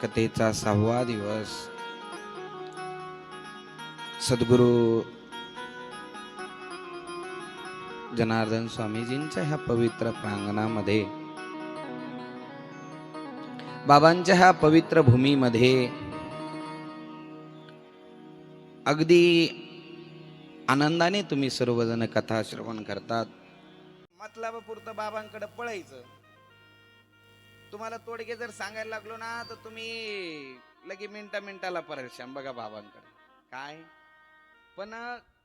कथेचा 6वा दिवस सद्गुरू जनार्दन स्वामीजींच्या ह्या पवित्र प्रांगणामध्ये, बाबांच्या ह्या पवित्र भूमीमध्ये अगदी आनंदाने तुम्ही सर्वजण कथा श्रवण करतात. मतलबापुरतं बाबांकडे पळायचं. तुम्हाला तोडगे जर सांगायला लागलो ना तर तुम्ही लगे मिनिटाला परेशान बघा बाबांकडे काय. पण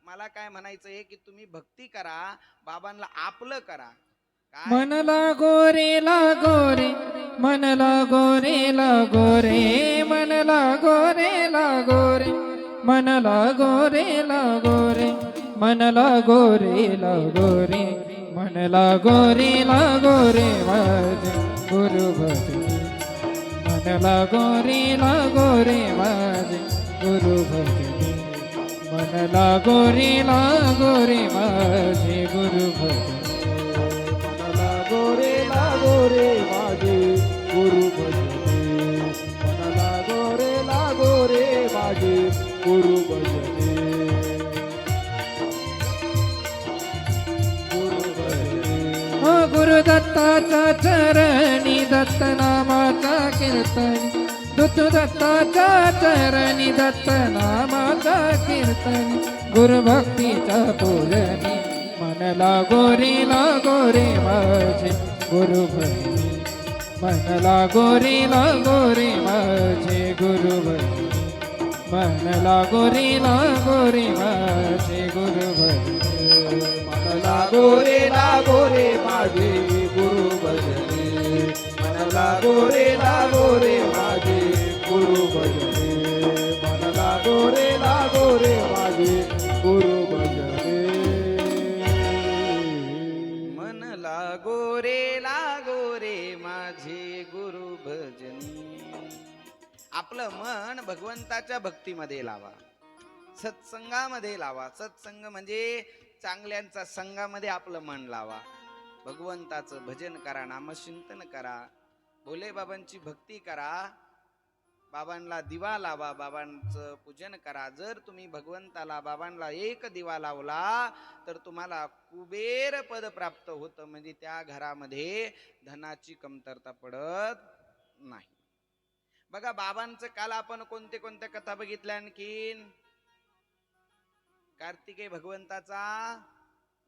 मला काय म्हणायचं आहे की तुम्ही भक्ती करा, बाबांना आपलं करा. मन लागो रे लागो रे, मन लागो रे लागो रे, मन लागो रे लागो रे, मन लागो रे लागो रे, मन लागो रे लागो रे, मन लागो रे लागो रे माझे गुरु भजनी. मन लागो रे लागो रे माझे गुरु भजनी. मन लागो रे लागो रे माझे गुरु भजनी. लागो रे माझे गुरु भजनी. मन लागो रे माझे गुरु भजनी. गुरु भजनी. गुरु दत्ताचा चरणी दत्त नामाचा कीर्तन, दुत दत्ताचा चरणी दत्त नामाचा कीर्तन, गुरु भक्तीचा पूजनी. मन लागो रे माझे गुरु भजनी. मन लागो रे माझे गुरु भजनी. मन लागो रे माझे गुरु भजनी. मन लागो रे माझे गुरु भजनी. मन लागो रे माझे गुरु भजनी. मन लागो रे माझे गुरु भजनी. मन लागो रे माझे गुरु भजनी. आपलं मन भगवंताच्या भक्तीमध्ये लावा, सत्संगामध्ये लावा. सत्संग म्हणजे चांगल्यांचा संघामध्ये आपलं मन लावा. भगवंताचं भजन करा, नामचिंतन करा, भोले बाबांची भक्ती करा, बाबांना दिवा लावा, बाबांचं पूजन करा. जर तुम्ही भगवंताला बाबांना एक दिवा लावला तर तुम्हाला कुबेर पद प्राप्त होतं. म्हणजे त्या घरामध्ये धनाची कमतरता पडत नाही. बघा बाबांचं काल आपण कोणत्या कथा बघितल्या आणखीन. कार्तिकेय भगवंताचा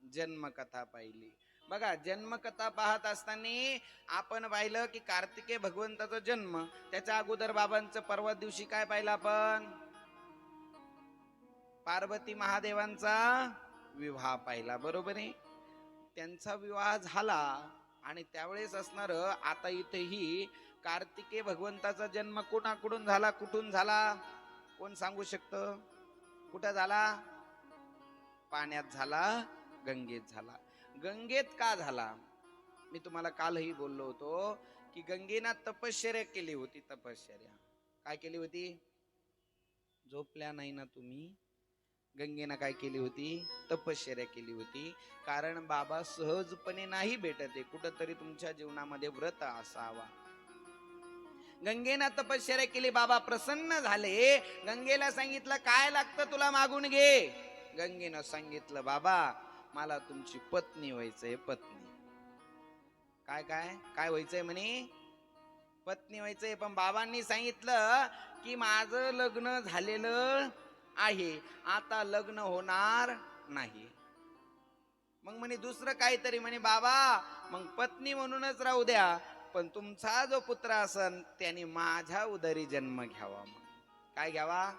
जन्मकथा पाहिली. बघा जन्मकथा पाहत असताना आपण पाहिलं की कार्तिकेय भगवंताचा जन्म, त्याच्या अगोदर बाबांचं परवा दिवशी काय पाहिलं आपण, पार्वती महादेवांचा विवाह पाहिला. बरोबर आहे. त्यांचा विवाह झाला आणि त्यावेळेस असणार आता इथेही कार्तिकेय भगवंताचा जन्म कोणाकडून झाला, कुठून झाला, कोण सांगू शकतं? कुठं झाला? पाण्यात झाला, गंगेत झाला. गंगेत का झाला? मी तुम्हाला कालही बोललो होतो की गंगेनं तपश्चर्या केली होती. तपश्चर्या काय केली होती? झोपल्या नाही ना तुम्ही? गंगेनं काय केली होती? तपश्चर्या केली होती. कारण बाबा सहजपणे नाही भेटत आहे, कुठंतरी तुमच्या जीवनामध्ये व्रत असावा. गंगेनं तपश्चर्या केली, बाबा प्रसन्न झाले. गंगेला सांगितलं काय लागतं तुला मागून घे. गंगेनं सांगितलं बाबा मला तुमची पत्नी व्हायचंय. पत्नी काय काय काय व्हायचंय म्हणे? पत्नी व्हायचंय. पण बाबांनी सांगितलं की माझं लग्न झालेलं आहे, आता लग्न होणार नाही. मग म्हणे दुसरं काहीतरी म्हणे बाबा मग पत्नी म्हणूनच राहू द्या, पण तुमचा जो पुत्र असन त्याने माझ्या उदरी जन्म घ्यावा. मग काय घ्यावा?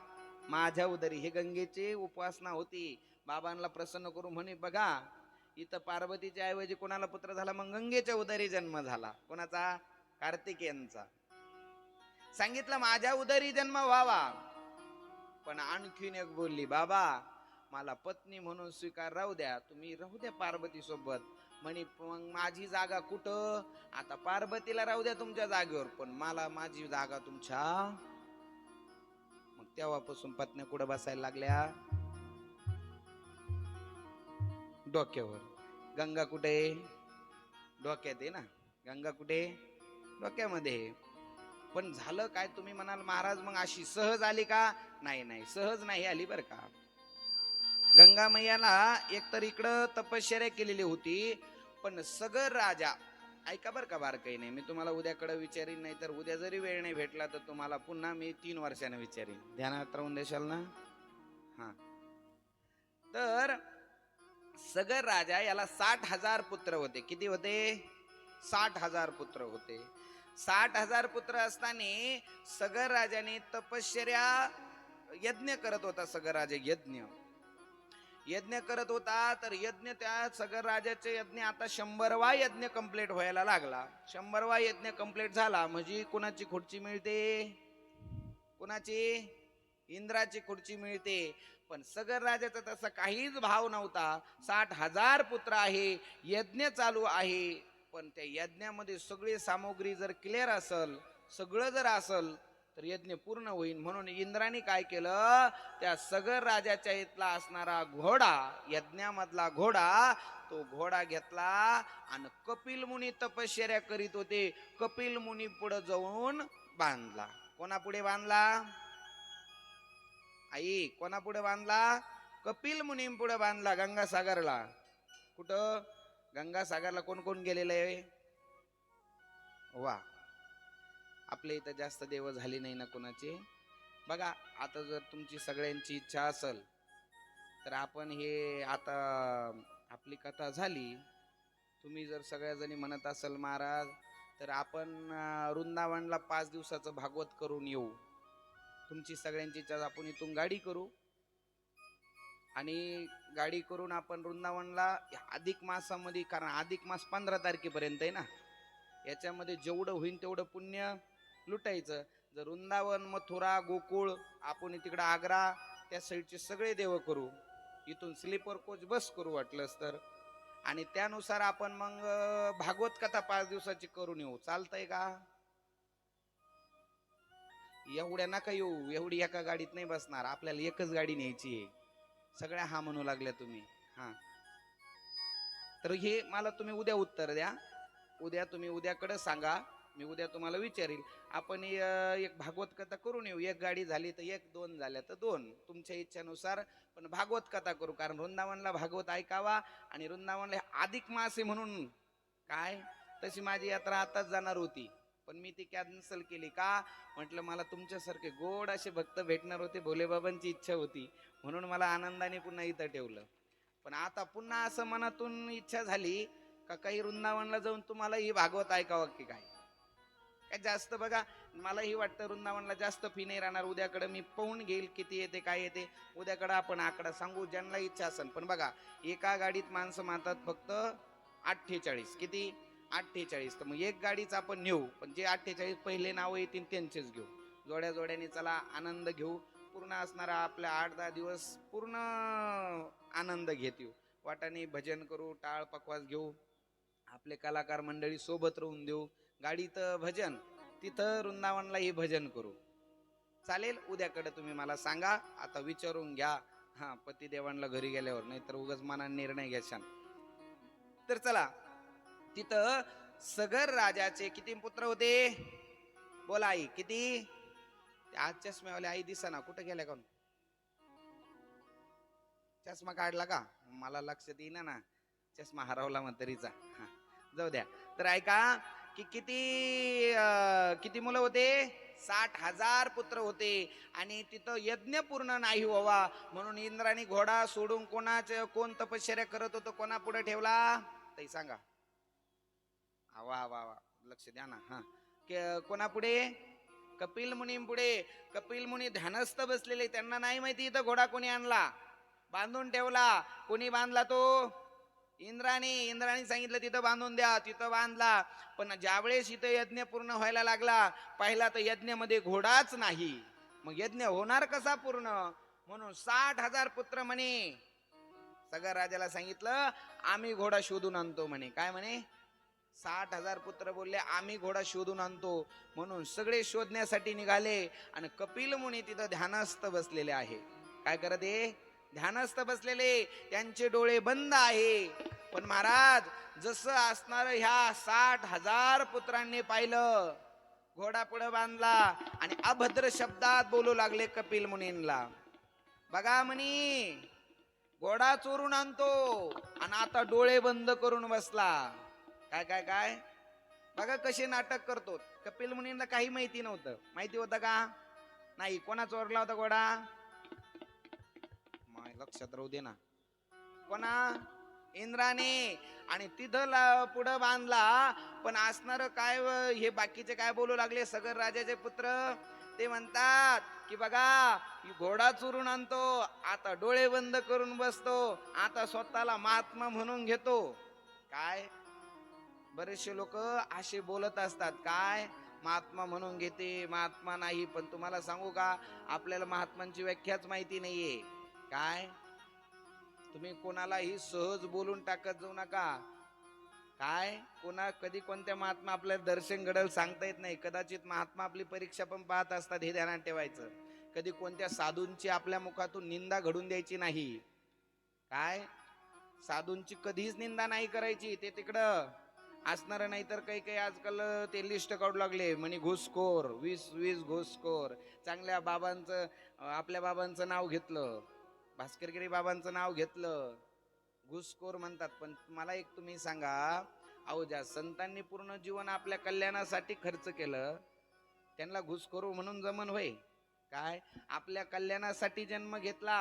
माझ्या उदरी. हे गंगेची उपासना होती. बाबांना प्रसन्न करू म्हणे बघा इथं पार्वतीच्या ऐवजी कोणाला पुत्र झाला? मग गंगेच्या उदरी जन्म झाला. कोणाचा? कार्तिकेयांचा. सांगितलं माझ्या उदरी जन्म व्हावा. पण आणखीन एक बोलली बाबा मला पत्नी म्हणून स्वीकार राहू द्या, तुम्ही राहू द्या पार्वती सोबत. म्हणे मग माझी जागा कुठं? आता पार्वतीला राहू द्या तुमच्या जागेवर, पण मला माझी जागा तुमच्या. मग तेव्हापासून पत्नी कुठं बसायला लागल्या? डोक्यावर. गंगा कुठे? डोक्यात आहे ना. गंगा कुठे? डोक्यामध्ये. पण झालं काय, तुम्ही म्हणाल महाराज मग अशी सहज आली का? नाही नाही, सहज नाही आली बर का. गंगा मैयाला एकतर इकडं तपश्चर्या केलेली होती, पण सगर राजा, ऐका बर का बारकाई नाही, मी तुम्हाला उद्याकडे विचारीन, नाही तर उद्या जरी वेळ नाही भेटला तर तुम्हाला पुन्हा मी 3 वर्षाने विचारीन. ध्यानात राहून देशाल ना? हा. तर सगर राजा याला 60,000 पुत्र होते. किती होते? 60,000 पुत्र होते. 60,000 पुत्र असताना सगर राजाने तपश्चर्या यज्ञ करत होता. सगर राजा यज्ञ करत होता. तर यज्ञ, त्या सगर राजाचे यज्ञ आता 100वा यज्ञ कंप्लीट व्हायला लागला. 100वा यज्ञ कंप्लीट झाला म्हणजे कुणाची खुर्ची मिळते? कुणाची? इंद्राची खुर्ची मिळते. पण सगर राजाचा तसा काहीच भाव नव्हता. 60,000 पुत्र आहे, यज्ञ चालू आहे, पण त्या यज्ञामध्ये सगळी सामग्री जर क्लिअर असल, सगळं जर असल तर यज्ञ पूर्ण होईल. म्हणून इंद्राने काय केलं, त्या सगर राजाच्या इथला असणारा घोडा, यज्ञामधला घोडा, तो घोडा घेतला आणि कपिल मुनी तपश्चर्या करीत होते, कपिल मुनी पुढे जाऊन बांधला. कोणापुढे बांधला? आई, कोणापुढे बांधला? कपिल मुनी पुढे बांधला. गंगासागरला. कुठं? गंगासागरला कोण कोण गेलेलं आहे? वा, आपल्या इथं जास्त देव झाली नाही ना कोणाची. बघा, आता जर तुमची सगळ्यांची इच्छा असेल तर आपण हे, आता आपली कथा झाली, तुम्ही जर सगळ्या जणी म्हणत असाल महाराज, तर आपण वृंदावनला 5 दिवसाचं भागवत करून येऊ. तुमची सगळ्यांची इच्छा, आपण इथून गाडी करू आणि गाडी करून आपण वृंदावनला अधिक मासामध्ये, कारण अधिक मास 15 तारखेपर्यंत आहे ना, याच्यामध्ये जेवढं होईल तेवढं पुण्य लुटायचं. जर वृंदावन, मथुरा, गोकुळ, आपण तिकडं आग्रा, त्या साईडचे सगळे देव करू. इथून स्लीपर कोच बस करू वाटलंच तर, आणि त्यानुसार आपण मग भागवत कथा 5 दिवसाची करून येऊ. चालतंय का? एवढ्या नका येऊ, एवढी एका गाडीत नाही बसणार, आपल्याला एकच गाडी न्यायची आहे. सगळ्या हा म्हणू लागल्या तुम्ही. हा, तर हे मला तुम्ही उद्या उत्तर द्या. उद्या तुम्ही उद्याकडे सांगा, मी उद्या तुम्हाला विचारील. आपण एक भागवत कथा करून येऊ. एक गाडी झाली तर एक, 2 झाल्या तर 2, तुमच्या इच्छेनुसार, पण भागवत कथा करू. कारण वृंदावनला भागवत ऐकावा, आणि वृंदावनला अधिक मास आहे म्हणून काय, तशी माझी यात्रा आताच जाणार होती, पण मी ती कॅन्सल केली. का? म्हटलं मला तुमच्यासारखे गोड असे भक्त भेटणार होते, भोलेबाबांची इच्छा होती, म्हणून मला आनंदाने पुन्हा इथं ठेवलं. पण आता पुन्हा असं मनातून इच्छा झाली का काही वृंदावनला जाऊन तुम्हाला ही भागवत ऐकावं की काय. काय जास्त बघा, मलाही वाटतं वृंदावनला जास्त फी नाही राहणार. उद्याकडे मी पाहून घेईल किती येते काय येते. उद्याकडे आपण आकडा सांगू, ज्यांना इच्छा असेल. पण बघा, एका गाडीत माणसं मातात फक्त 48. किती? 48. तर मग एक गाडीच आपण नेऊ, पण जे 48 पहिले नाव येतील त्यांचेच घेऊ. जोड्या जोड्याने चला, आनंद घेऊ. पूर्ण असणारा आपल्या 8-10 दिवस पूर्ण आनंद घेत येऊ. वाटाने भजन करू, टाळ पकवास घेऊ, आपले कलाकार मंडळी सोबत राहून देऊ. गाडीत भजन, तिथं वृंदावनलाही भजन करू. चालेल? उद्याकडे तुम्ही मला सांगा, आता विचारून घ्या. हा, पतिदेवांना घरी गेल्यावर, नाहीतर उगाच मनाने निर्णय घ्याल. तर चला, तिथं सगर राजाचे किती पुत्र होते? बोला आई, किती? आज चष्म्यावाले आई दिसा ना, कुठे गेल्या कोण? चष्मा काढला का? मला लक्षात येईना ना, चष्मा हरवला म्हातारीचा. हा, जाऊ द्या. तर ऐका की किती मुलं होते? 60,000 पुत्र होते. आणि तिथं यज्ञ पूर्ण नाही व्हावा म्हणून इंद्राने घोडा सोडून कोण तपश्चर्या करत होतं, कोणा पुढे ठेवला? ताई सांगा. वा वा वा, लक्ष द्या ना. हा, कोणा पुढे? कपिल मुनी पुढे. कपिल मुनी ध्यानस्थ बसलेले, त्यांना नाही माहिती इथं घोडा कोणी आणला, बांधून ठेवला. कोणी बांधला? तो इंद्राने सांगितलं तिथं बांधून द्या, तिथं बांधला. पण ज्यावेळेस इथं यज्ञ पूर्ण व्हायला लागला, पाहिला तर यज्ञामध्ये घोडाच नाही. मग यज्ञ होणार कसा पूर्ण? म्हणून 60,000 पुत्र म्हणे. सगर राजाला सांगितलं आम्ही घोडा शोधून आणतो म्हणे. काय म्हणे? 60,000 पुत्र बोलले आम्ही घोडा शोधून आणतो. म्हणून सगळे शोधण्यासाठी निघाले. आणि कपिल मुनी तिथं ध्यानस्थ बसलेले आहे. काय करत आहे? ध्यानस्थ बसलेले, त्यांचे डोळे बंद आहे. पण महाराज, जसं असणार ह्या 60,000 पुत्रांनी पाहिलं, घोडा पुढे बांधला आणि अभद्र शब्दात बोलू लागले कपिल मुनींना. बघा म्हणी, घोडा चोरून आणतो आणि आता डोळे बंद करून बसला. काय काय काय, बघा कसे नाटक करतो. कपिल मुनींना काही माहिती नव्हतं. माहिती होतं का नाही? कोणा चोरला होता घोडा? लक्षात राहू दे ना. कोणा? इंद्राने. आणि तिथं पुढं बांधला. पण असणार काय, हे बाकीचे काय बोलू लागले, सगर राजाचे पुत्र ते म्हणतात की बघा घोडा चोरून आणतो, आता डोळे बंद करून बसतो, आता स्वतःला महात्मा म्हणून घेतो. काय बरेचसे लोक असे बोलत असतात, काय महात्मा म्हणून घेते, महात्मा नाही. पण तुम्हाला सांगू का, आपल्याला महात्मांची व्याख्याच माहिती नाहीये. काय तुम्ही कोणालाही सहज बोलून टाकत जाऊ नका. काय कोणा कधी कोणत्या महात्मा आपल्याला दर्शन घडल सांगता येत नाही. कदाचित महात्मा आपली परीक्षा पण पाहत असतात, हे ध्यानात ठेवायचं. कधी कोणत्या साधूंची आपल्या मुखातून निंदा घडून द्यायची नाही. काय साधूंची कधीच निंदा नाही करायची, ते तिकडं असणार. नाही तर काही काही आजकाल ते लिस्ट काढू लागले म्हणे घुसखोर, 20 घुसखोर. चांगल्या बाबांचं, आपल्या बाबांचं नाव घेतलं, भास्करगिरी बाबांचं नाव घेतलं, घुसखोर म्हणतात. पण मला एक तुम्ही सांगा, अहो ज्या संतांनी पूर्ण जीवन आपल्या कल्याणासाठी खर्च केलं, त्यांना घुसखोर म्हणून जमन होय? काय आपल्या कल्याणासाठी जन्म घेतला,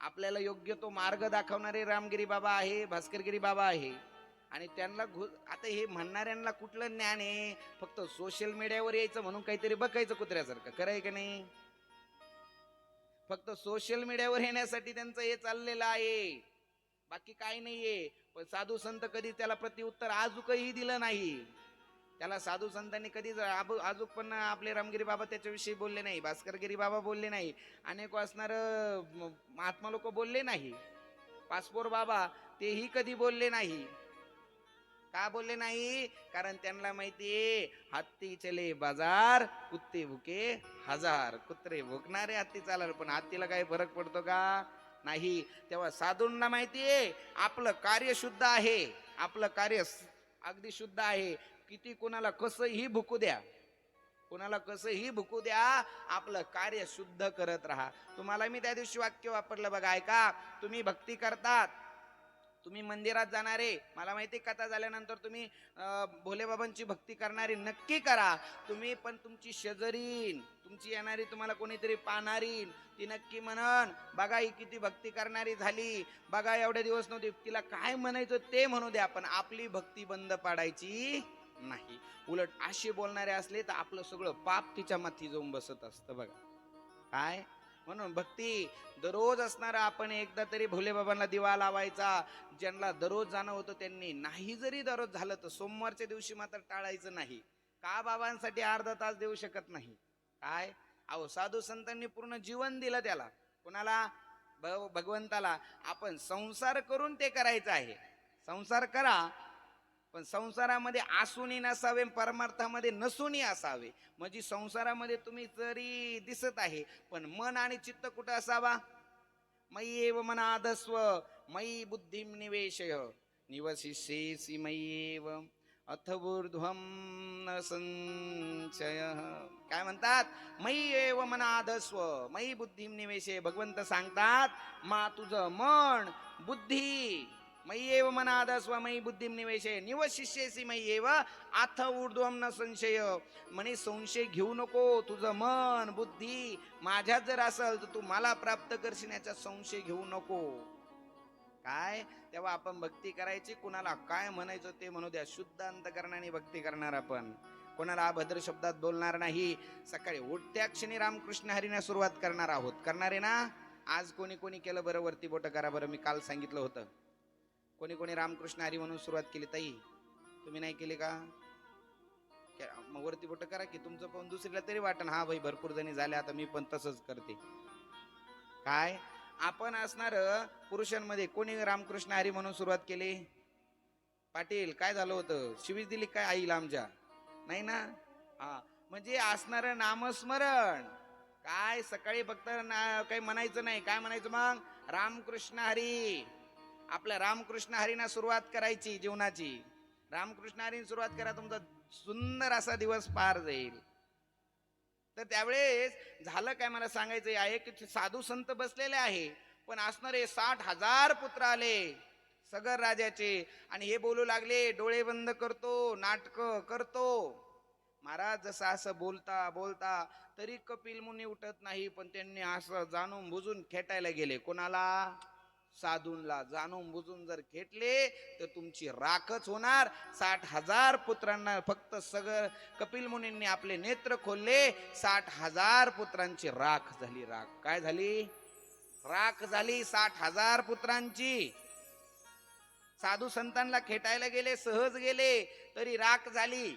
आपल्याला योग्य तो मार्ग दाखवणारे रामगिरी बाबा आहे, भास्करगिरी बाबा आहे, आणि त्यांना आता हे म्हणणाऱ्यांना कुठलं ज्ञान आहे? फक्त सोशल मीडियावर यायचं म्हणून काहीतरी बघायचं कुत्र्यासारखं, खरंय की नाही? फक्त सोशल मीडियावर येण्यासाठी त्यांचं हे चाललेलं आहे, बाकी काही नाहीये. पण साधू संत कधी त्याला प्रत्युत्तर आजूकही दिलं नाही. त्याला साधू संतांनी कधी आजूक पण आपले रामगिरी बाबा त्याच्याविषयी बोलले नाही, भास्करगिरी बाबा बोलले नाही, अनेक असणार महात्मा लोक बोलले नाही, पासपोर बाबा तेही कधी बोलले नाही. का बोलले नाही? कारण त्यांना माहितीये, हत्ती चले बाजार, कुत्ते भुके हजार. कुत्रे भुकणारे, हत्ती चालणार, पण हत्तीला काही फरक पडतो का? नाही. तेव्हा साधूंना माहितीये आपलं कार्य शुद्ध आहे, आपलं कार्य अगदी शुद्ध आहे. किती कोणाला कसंही भुकू द्या, कोणाला कसंही भुकू द्या, आपलं कार्य शुद्ध करत राहा. तुम्हाला मी त्या दिवशी वाक्य वापरलं बघा, ऐका. तुम्ही भक्ती करतात, तुम्ही मंदिरात जाणारे, मला माहिती कथा झाल्यानंतर तुम्ही भोलेबाबांची भक्ती करणारी नक्की करा तुम्ही. पण तुमची शेजारीन, तुमची येणारी, तुम्हाला कोणीतरी पाहणारीन, ती नक्की म्हणन बघा ही किती भक्ती करणारी झाली, बघा एवढे दिवस नव्हती. तिला काय म्हणायचं ते म्हणू द्या, पण आपली भक्ती बंद पाडायची नाही. उलट असे बोलणारे असले तर आपलं सगळं पाप तिच्या माथी जाऊन बसत असतं बघा. काय म्हणून भक्ती दररोज असणार. आपण एकदा तरी भोलेबाबांना दिवा लावायचा. ज्यांना दररोज जाणं होतं त्यांनी, नाही जरी दररोज झालं तर सोमवारच्या दिवशी मात्र टाळायचं नाही. का? बाबांसाठी अर्धा तास देऊ शकत नाही. काय अहो, साधू संतांनी पूर्ण जीवन दिलं त्याला. कोणाला? भगवंताला. आपण संसार करून ते करायचं आहे. संसार करा, पण संसारामध्ये आसूनी नसावे, परमार्थामध्ये नसूनी असावे. म्हणजे संसारामध्ये तुम्ही जरी दिसत आहे, पण मन आणि चित्त कुठं असावा? मयि एव मनाधस्व मयि बुद्धिं निवेशय निवसिष्यसि मयि एव अथ ऊर्ध्वं न संशयः. काय म्हणतात? मयि एव मनाधस्व मयि बुद्धिं निवेशय. भगवंत सांगतात, मा तुझं मन बुद्धी मयि एव मनाधस्व मयि बुद्धिं निवेशय निवसिष्यसि मयि एव अथ ऊर्ध्वं न संशय. म्हणे संशय घेऊ नको. तुझं मन बुद्धी माझ्यात जर असेल तर तू मला प्राप्त करशील, याचा संशय घेऊ नको. काय? तेव्हा आपण भक्ती करायची. कुणाला काय म्हणायचं ते म्हणू द्या. शुद्ध अंतकरणाने भक्ती करणार आपण, कोणाला अभद्र शब्दात बोलणार नाही. सकाळी उठत्या क्षणी रामकृष्ण हरीने सुरुवात करणार आहोत. करणार आहे ना? आज कोणी कोणी केलं बरं? वरती बोट करा बरं. मी काल सांगितलं होतं, कोणी कोणी रामकृष्ण हरी म्हणून सुरुवात केली. ताई तुम्ही नाही केली का? मग वरती बोट करा की. तुमचं पण दुसरीला तरी वाटण, हा भाई भरपूर जणी झाले, आता मी पण तसंच करते. काय आपण असणार पुरुषांमध्ये कोणी रामकृष्ण हरी म्हणून सुरुवात केली? पाटील काय झालं होतं? शिवीच दिली काय आईला आमच्या? नाही ना. हा, म्हणजे असणार नामस्मरण. काय सकाळी फक्त काही म्हणायचं नाही. काय म्हणायचं मग? रामकृष्ण हरी. आपल्या रामकृष्ण हरीना सुरुवात करायची जीवनाची. रामकृष्ण हरीने सुरुवात करा, तुमचा सुंदर असा दिवस पार जाईल. तर त्यावेळेस झालं काय मला सांगायचं आहे की साधू संत बसलेले आहे, पण असणारे 60,000 पुत्र आले सगर राजाचे, आणि हे बोलू लागले डोळे बंद करतो, नाटक करतो. महाराज जसं असं बोलता बोलता तरी कपिल मुनी उठत नाही, पण त्यांनी असं जाणून बुजून खेटायला गेले. कोणाला? साधूंला. जाणून बुजून जर खेटले तर तुमची राखच होणार. 60,000 पुत्रांना फक्त सगळं कपिल मुनींनी आपले नेत्र खोलले, 60,000 पुत्रांची राख झाली. राख काय झाली? राख झाली 60,000 पुत्रांची. साधू संतांना खेटायला गेले, सहज गेले, तरी राख झाली.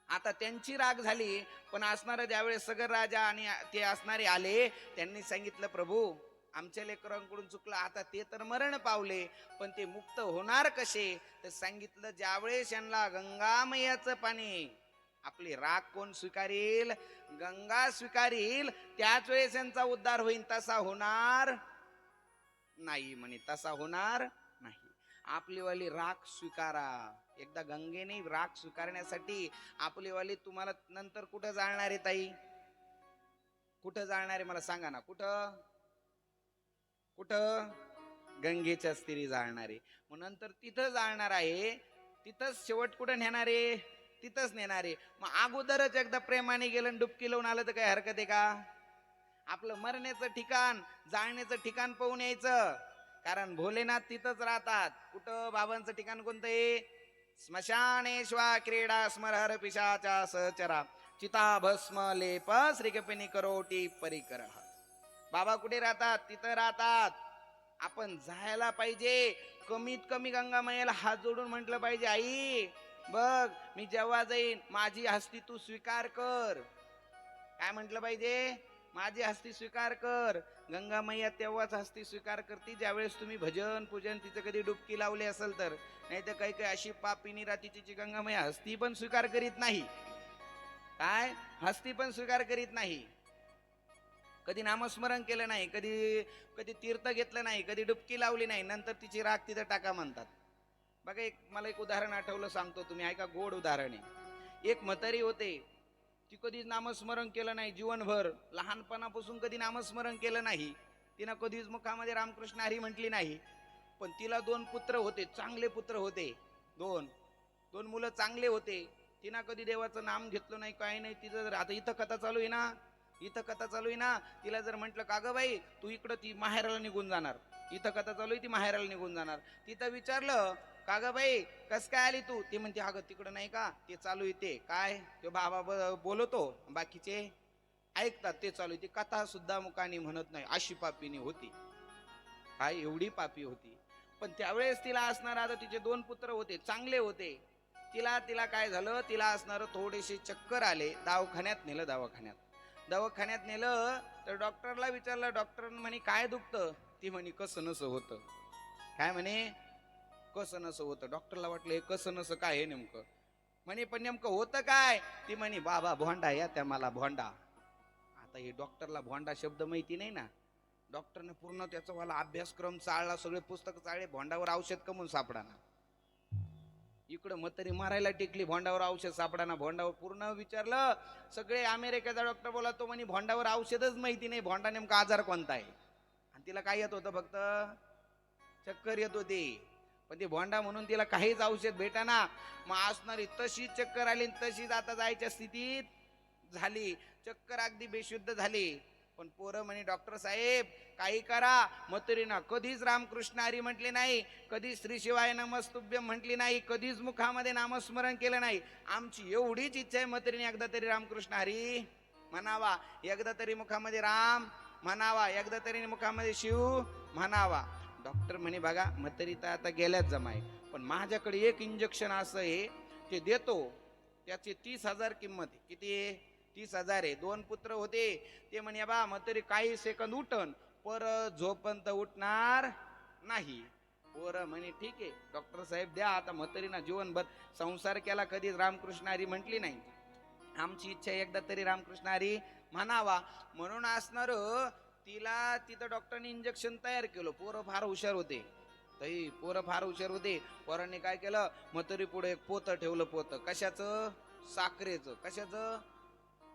आता त्यांची राग झाली, पण असणारा ज्यावेळेस सगर राजा आणि ते असणारे आले, त्यांनी सांगितलं प्रभू आमच्या लेकरांकडून चुकलं, आता ते तर मरण पावले, पण ते मुक्त होणार कसे? तर सांगितलं ज्यावेळेस यांना गंगामयाचं पाणी, आपली राग कोण स्वीकारेल? गंगा स्वीकारेल, त्याच वेळेस यांचा उद्धार होईल. तसा होणार नाही म्हणे, तसा होणार नाही. आपली वाली राख स्वीकारा. एकदा गंगेने राख स्वीकारण्यासाठी आपली वाली तुम्हाला नंतर कुठं जाणार आहे ताई? कुठं जाणार आहे मला सांगा ना? कुठं कुठं? गंगेच्या स्थिरी जाणार आहे. मग नंतर तिथं जाणार आहे, तिथंच शेवट कुठं नेणार आहे? तिथंच नेणार आहे. मग अगोदरच एकदा प्रेमाने गेलं आणि डुबकी लावून आलं तर काही हरकत आहे का? आपलं मरण्याचं ठिकाण, जाळण्याचं ठिकाण पाहून यायचं. कारण भोलेनाथ तिथंच राहतात. कुठं? बाबांचं ठिकाण कोणतं आहे? स्मशानेश्वा क्रीडा स्मरहर पिशाचा सहचरा चिता भस्म लेप श्रीकपिनी करोटी परिकर. बाबा कुठे राहतात? तिथं राहतात. आपण जायला पाहिजे. कमीत कमी गंगामायेला हात जोडून म्हटलं पाहिजे, आई बघ मी जेव्हा जाईन माझी हस्ती तू स्वीकार कर. काय म्हटलं पाहिजे? माझी हस्ती स्वीकार कर. गंगा मैया तेव्हाच हस्ती स्वीकार करते ज्यावेळेस तुम्ही भजन पूजन तिचं कधी डुबकी लावली असेल तर. नाही तर काही काही अशी पापिनी राहते तिची गंगा मैया हस्ती पण स्वीकार करीत नाही. काय? हस्ती पण स्वीकार करीत नाही. कधी नामस्मरण केलं नाही, कधी कधी तीर्थ घेतलं नाही, कधी डुबकी लावली नाही, नंतर तिची राख तिथं टाका म्हणतात. बघा मला एक उदाहरण आठवलं, सांगतो, तुम्ही ऐका. गोड उदाहरण आहे. एक म्हातारी होते, ती कधीच नामस्मरण केलं नाही जीवनभर. लहानपणापासून कधी नामस्मरण केलं नाही. तिनं कधीच मुखामध्ये रामकृष्ण हरी म्हटली नाही. पण तिला 2 पुत्र होते, चांगले पुत्र होते. दोन मुलं चांगले होते. तिनं कधी देवाचं नाम घेतलं नाही, काही नाही. तिचं जर आता इथं कथा चालू आहे ना, इथं कथा चालू आहे ना, तिला जर म्हटलं का ग बाई तू इकडं, ती माहेराला निघून जाणार. इथं कथा चालू आहे, ती माहेराला निघून जाणार. तिथं विचारलं का ग बाई कस काय आली तू? ती म्हणते अगं तिकडं नाही का ते चालू आहे, ते काय ते बाबा बोलतो, बाकीचे ऐकतात, ते चालू आहे. ती कथा सुद्धा मुखाने म्हणत नाही, अशी पापीनी होती. काय एवढी पापी होती. पण त्यावेळेस तिला असणार, आता तिचे 2 पुत्र होते, चांगले होते. तिला काय झालं, तिला असणार थोडेसे चक्कर आले. दवाखान्यात नेलं तर डॉक्टरला विचारलं. डॉक्टर म्हणे काय दुखतं? ती म्हणे कसं नसं होतं. काय म्हणे? कसं नसं होतं. डॉक्टरला वाटलं हे कसं नसं काय हे नेमकं. म्हणे पण नेमकं होतं काय? ती म्हणे बाबा भोंडा या त्या मला भोंडा. आता हे डॉक्टरला भोंडा शब्द माहिती नाही ना. डॉक्टरने पूर्ण त्याचा वाला अभ्यासक्रम चाळला, सगळे पुस्तक चाळले, भोंडावर औषध कमून सापडाना. इकडं म्हातारी मारायला टेकली, भोंडावर औषध सापडाना. भोंडावर पूर्ण विचारलं, सगळे अमेरिकेचा डॉक्टर बोला, तो म्हणे भोंडावर औषधच माहिती नाही, भोंडा नेमका आजार कोणता आहे. आणि तिला काय येत होतं? फक्त चक्कर येत होती. पण ती भोंडा म्हणून तिला काहीच औषध भेटाना. मग असणारी तशीच चक्कर आली, तशीच आता जायच्या स्थितीत झाली. चक्कर अगदी बेशुद्ध झाली. पण पोरं म्हणे डॉक्टर साहेब काही करा. म्हातारीनं कधीच रामकृष्ण हरी म्हटले नाही, कधीच श्री शिवाय नमस्तुभ्यम म्हटली नाही, कधीच मुखामध्ये नामस्मरण केलं नाही. आमची एवढीच इच्छा आहे म्हातारीने एकदा तरी रामकृष्ण हरी म्हणावा, एकदा तरी मुखामध्ये राम म्हणावा, एकदा तरी मुखामध्ये शिव म्हणावा. डॉक्टर म्हणे बघा म्हातारी तर आता गेल्याच जमाय, पण माझ्याकडे एक इंजेक्शन असं आहे ते देतो, त्याची 30,000 किंमत आहे. किती आहे? 30,000 आहे. 2 पुत्र होते. ते म्हणे बा म्हातारी काही सेकंद उठन, परत झोपंत उठणार नाही. पोरं म्हणे ठीक आहे डॉक्टर साहेब द्या. आता म्हातारीना जीवनभर संसार केला, कधीच रामकृष्ण हरी म्हटली नाही. आमची इच्छा एकदा तरी रामकृष्ण हरी म्हणावा. म्हणून असणार तिला तिथं डॉक्टरने इंजेक्शन तयार केलं. पोरं फार हुशार होते. पोरं फार हुशार होते. पोरांनी काय केलं, म्हातारी पुढे एक पोतं ठेवलं. पोतं कशाचं? साखरेचं. कशाचं?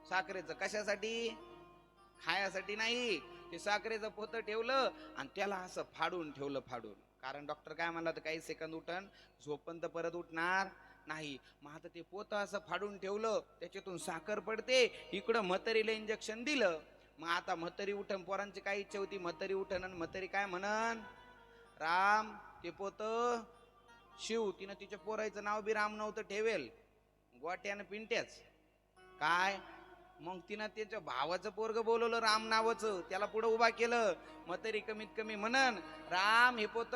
साखरेचं कशासाठी? खायासाठी नाही. ते साखरेचं पोतं ठेवलं आणि त्याला असं फाडून ठेवलं फाडून. कारण डॉक्टर काय म्हणला, तर काही सेकंद उठन, झोपन तर परत उठणार नाही. मग आता ते पोतं असं फाडून ठेवलं, त्याच्यातून साखर पडते. इकडं म्हातारीला इंजेक्शन दिलं. मग आता म्हातारी उठन, पोरांची काय इच्छा होती, म्हातारी उठन आणि म्हातारी काय म्हणन, राम ते पोतं शिव. तिनं तिच्या पोराचं नाव बी राम नव्हतं ठेवेल, गोट्यानं पिंट्याच. काय मग तिनं त्याच्या भावाचं पोरग बोलवलं राम नावाचं, त्याला पुढे उभा केलं. मग तरी कमीत कमी म्हणन राम हे पोत.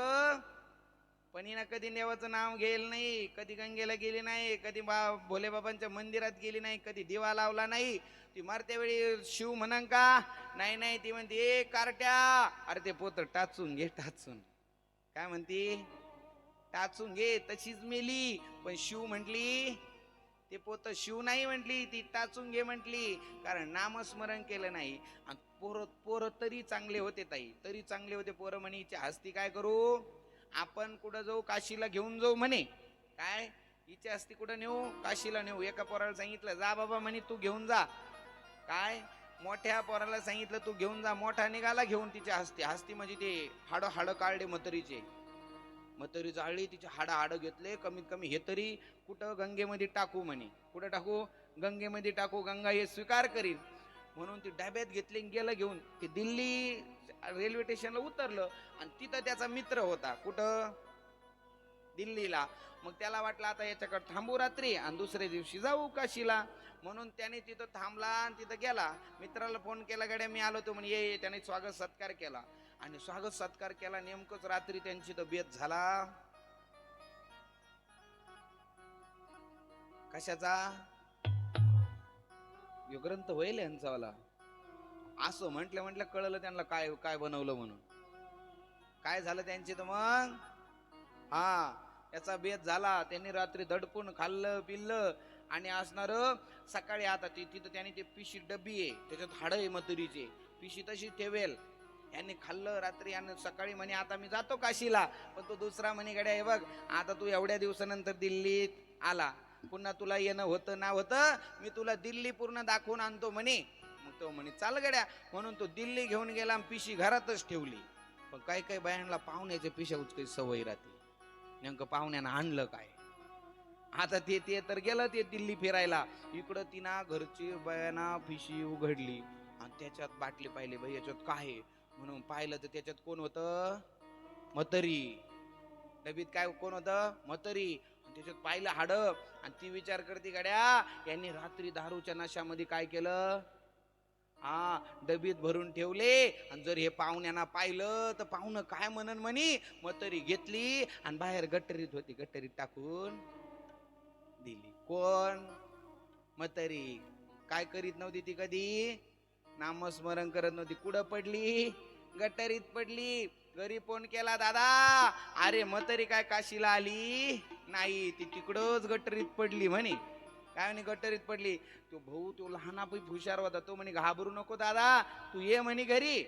पण हिनं कधी देवाचं नाव घेईल नाही, कधी गंगेला गेली नाही, कधी भोले बाबांच्या मंदिरात गेली नाही, कधी दिवा लावला नाही. ती मरत्या वेळी शिव म्हणन का? नाही नाही, ती म्हणते ए कारट्या, अरे ते पोत टाचून घे टाचून. काय म्हणती? टाचून घे. तशीच मेली. पण शिव म्हटली ते पोत शिव नाही म्हटली, ती टाचून घे म्हटली. कारण नामस्मरण केलं नाही. आणि पोरं तरी चांगले होते ताई, तरी चांगले होते पोरं. म्हणे हिच्या हस्ती काय करू आपण, कुठं जाऊ, काशीला घेऊन जाऊ म्हणे. काय हिच्या हस्ती कुठं नेऊ? काशीला नेऊ. एका पोराला सांगितलं जा बाबा म्हणे तू घेऊन जा. काय मोठ्या पोराला सांगितलं तू घेऊन जा. मोठा निघाला घेऊन तिच्या हस्ती. हस्ती म्हणजे ते हाड काढले म्हातारीचे. म्हातारी जाळली, तिचे हाड घेतले. कमीत कमी हे तरी कुठं गंगेमध्ये टाकू म्हणे. कुठं टाकू? गंगेमध्ये टाकू, गंगा हे स्वीकार करील म्हणून ती डब्यात घेतली. गेलं घेऊन ते दिल्ली रेल्वे स्टेशनला उतरलं. आणि तिथं त्याचा मित्र होता. कुठं? दिल्लीला. मग त्याला वाटलं आता याच्याकडे थांबू रात्री आणि दुसऱ्या दिवशी जाऊ काशीला. म्हणून त्याने तिथं थांबला आणि तिथं गेला. मित्राला फोन केला, गड्या मी आलो तो म्हणे ये. त्याने स्वागत सत्कार केला. आणि स्वागत सत्कार केला. नेमकंच रात्री त्यांची तब्येत झाला कशाचा? यो ग्रंथ होईल यांचावाला. असं म्हटलं कळलं त्यांना काय काय बनवलं म्हणून. काय झालं त्यांची तर मग हा याचा बेत झाला. त्यांनी रात्री दडपून खाल्लं पिल्लं आणि असणार सकाळी. आता तिथं त्यांनी ते पिशी डब्बी आहे, त्याच्यात हाड आहे मथुरीचे, पिशी तशी ठेवेल. यांनी खाल्लं रात्री आणि सकाळी म्हणे आता मी जातो काशीला. पण तो दुसरा म्हणे गड्या हे बघ, आता तू एवढ्या दिवसानंतर दिल्लीत आला, पुन्हा तुला येणं होतं ना होतं, मी तुला दिल्ली पूर्ण दाखवून आणतो म्हणे. मग तो म्हणे चाल गड्या. म्हणून तो दिल्ली घेऊन गेला आणि पिशी घरातच ठेवली. पण काही काही बायांना पाहुण्याच्या पिशा उचकायची सवय राहते. नेमकं पाहुण्यानं आणलं काय? आता ते तर गेलं ते दिल्ली फिरायला. इकडं तिना घरची बायांना पिशी उघडली आणि त्याच्यात बाटली पाहिली. बाई याच्यात काय आहे म्हणून पाहिलं तर त्याच्यात कोण होतं? म्हातारी. डबीत काय कोण होतं? म्हातारी. त्याच्यात पाहिलं हाड. आणि ती विचार करते गड्या यांनी रात्री दारूच्या नशामध्ये काय केलं? हा डबीत भरून ठेवले. आणि जर हे पाहुण्यांना पाहिलं तर पाहुणं काय म्हणन म्हणे. म्हातारी घेतली आणि बाहेर गट्टरीत होती, गट्टरीत टाकून दिली. कोण? म्हातारी. काय करीत नव्हती ती कधी? नामस्मरण करत नव्हती. कुठं पडली? गट्टरीत पडली. घरी फोन केला, दादा अरे म्हातारी काय काशीला आली नाही, ती तिकडच गट्टरीत पडली म्हणे. काय म्हणे गट्टरीत पडली? तो भाऊ तो लहानापैकी हुशार होता. तो म्हणे घाबरू नको दादा, तू ये म्हणे घरी,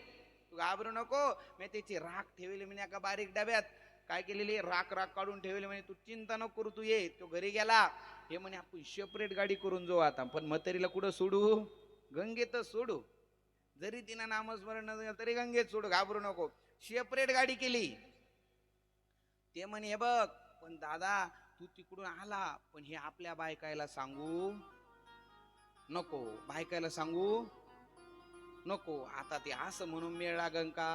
तू घाबरू नको. मी त्याची राख ठेवली म्हणे एका बारीक डब्यात. काय केलेली? राख काढून ठेवली म्हणे. तू चिंता नको करू, तू ये. तो घरी गेला. हे म्हणे आपण सेपरेट गाडी करून जाऊ आता. पण म्हातारीला कुठं सोडू? गंगेतच सोडू. जरी तिनं नामस्मरण नसेल तरी गंगेत सोडू, घाबरू नको. सेपरेट गाडी केली. ते म्हणे हे बघ पण दादा तू तिकडून आला, पण हे आपल्या बायकायला सांगू नको, बायकायला सांगू नको. आता ते असं म्हणून मेळ लागन का?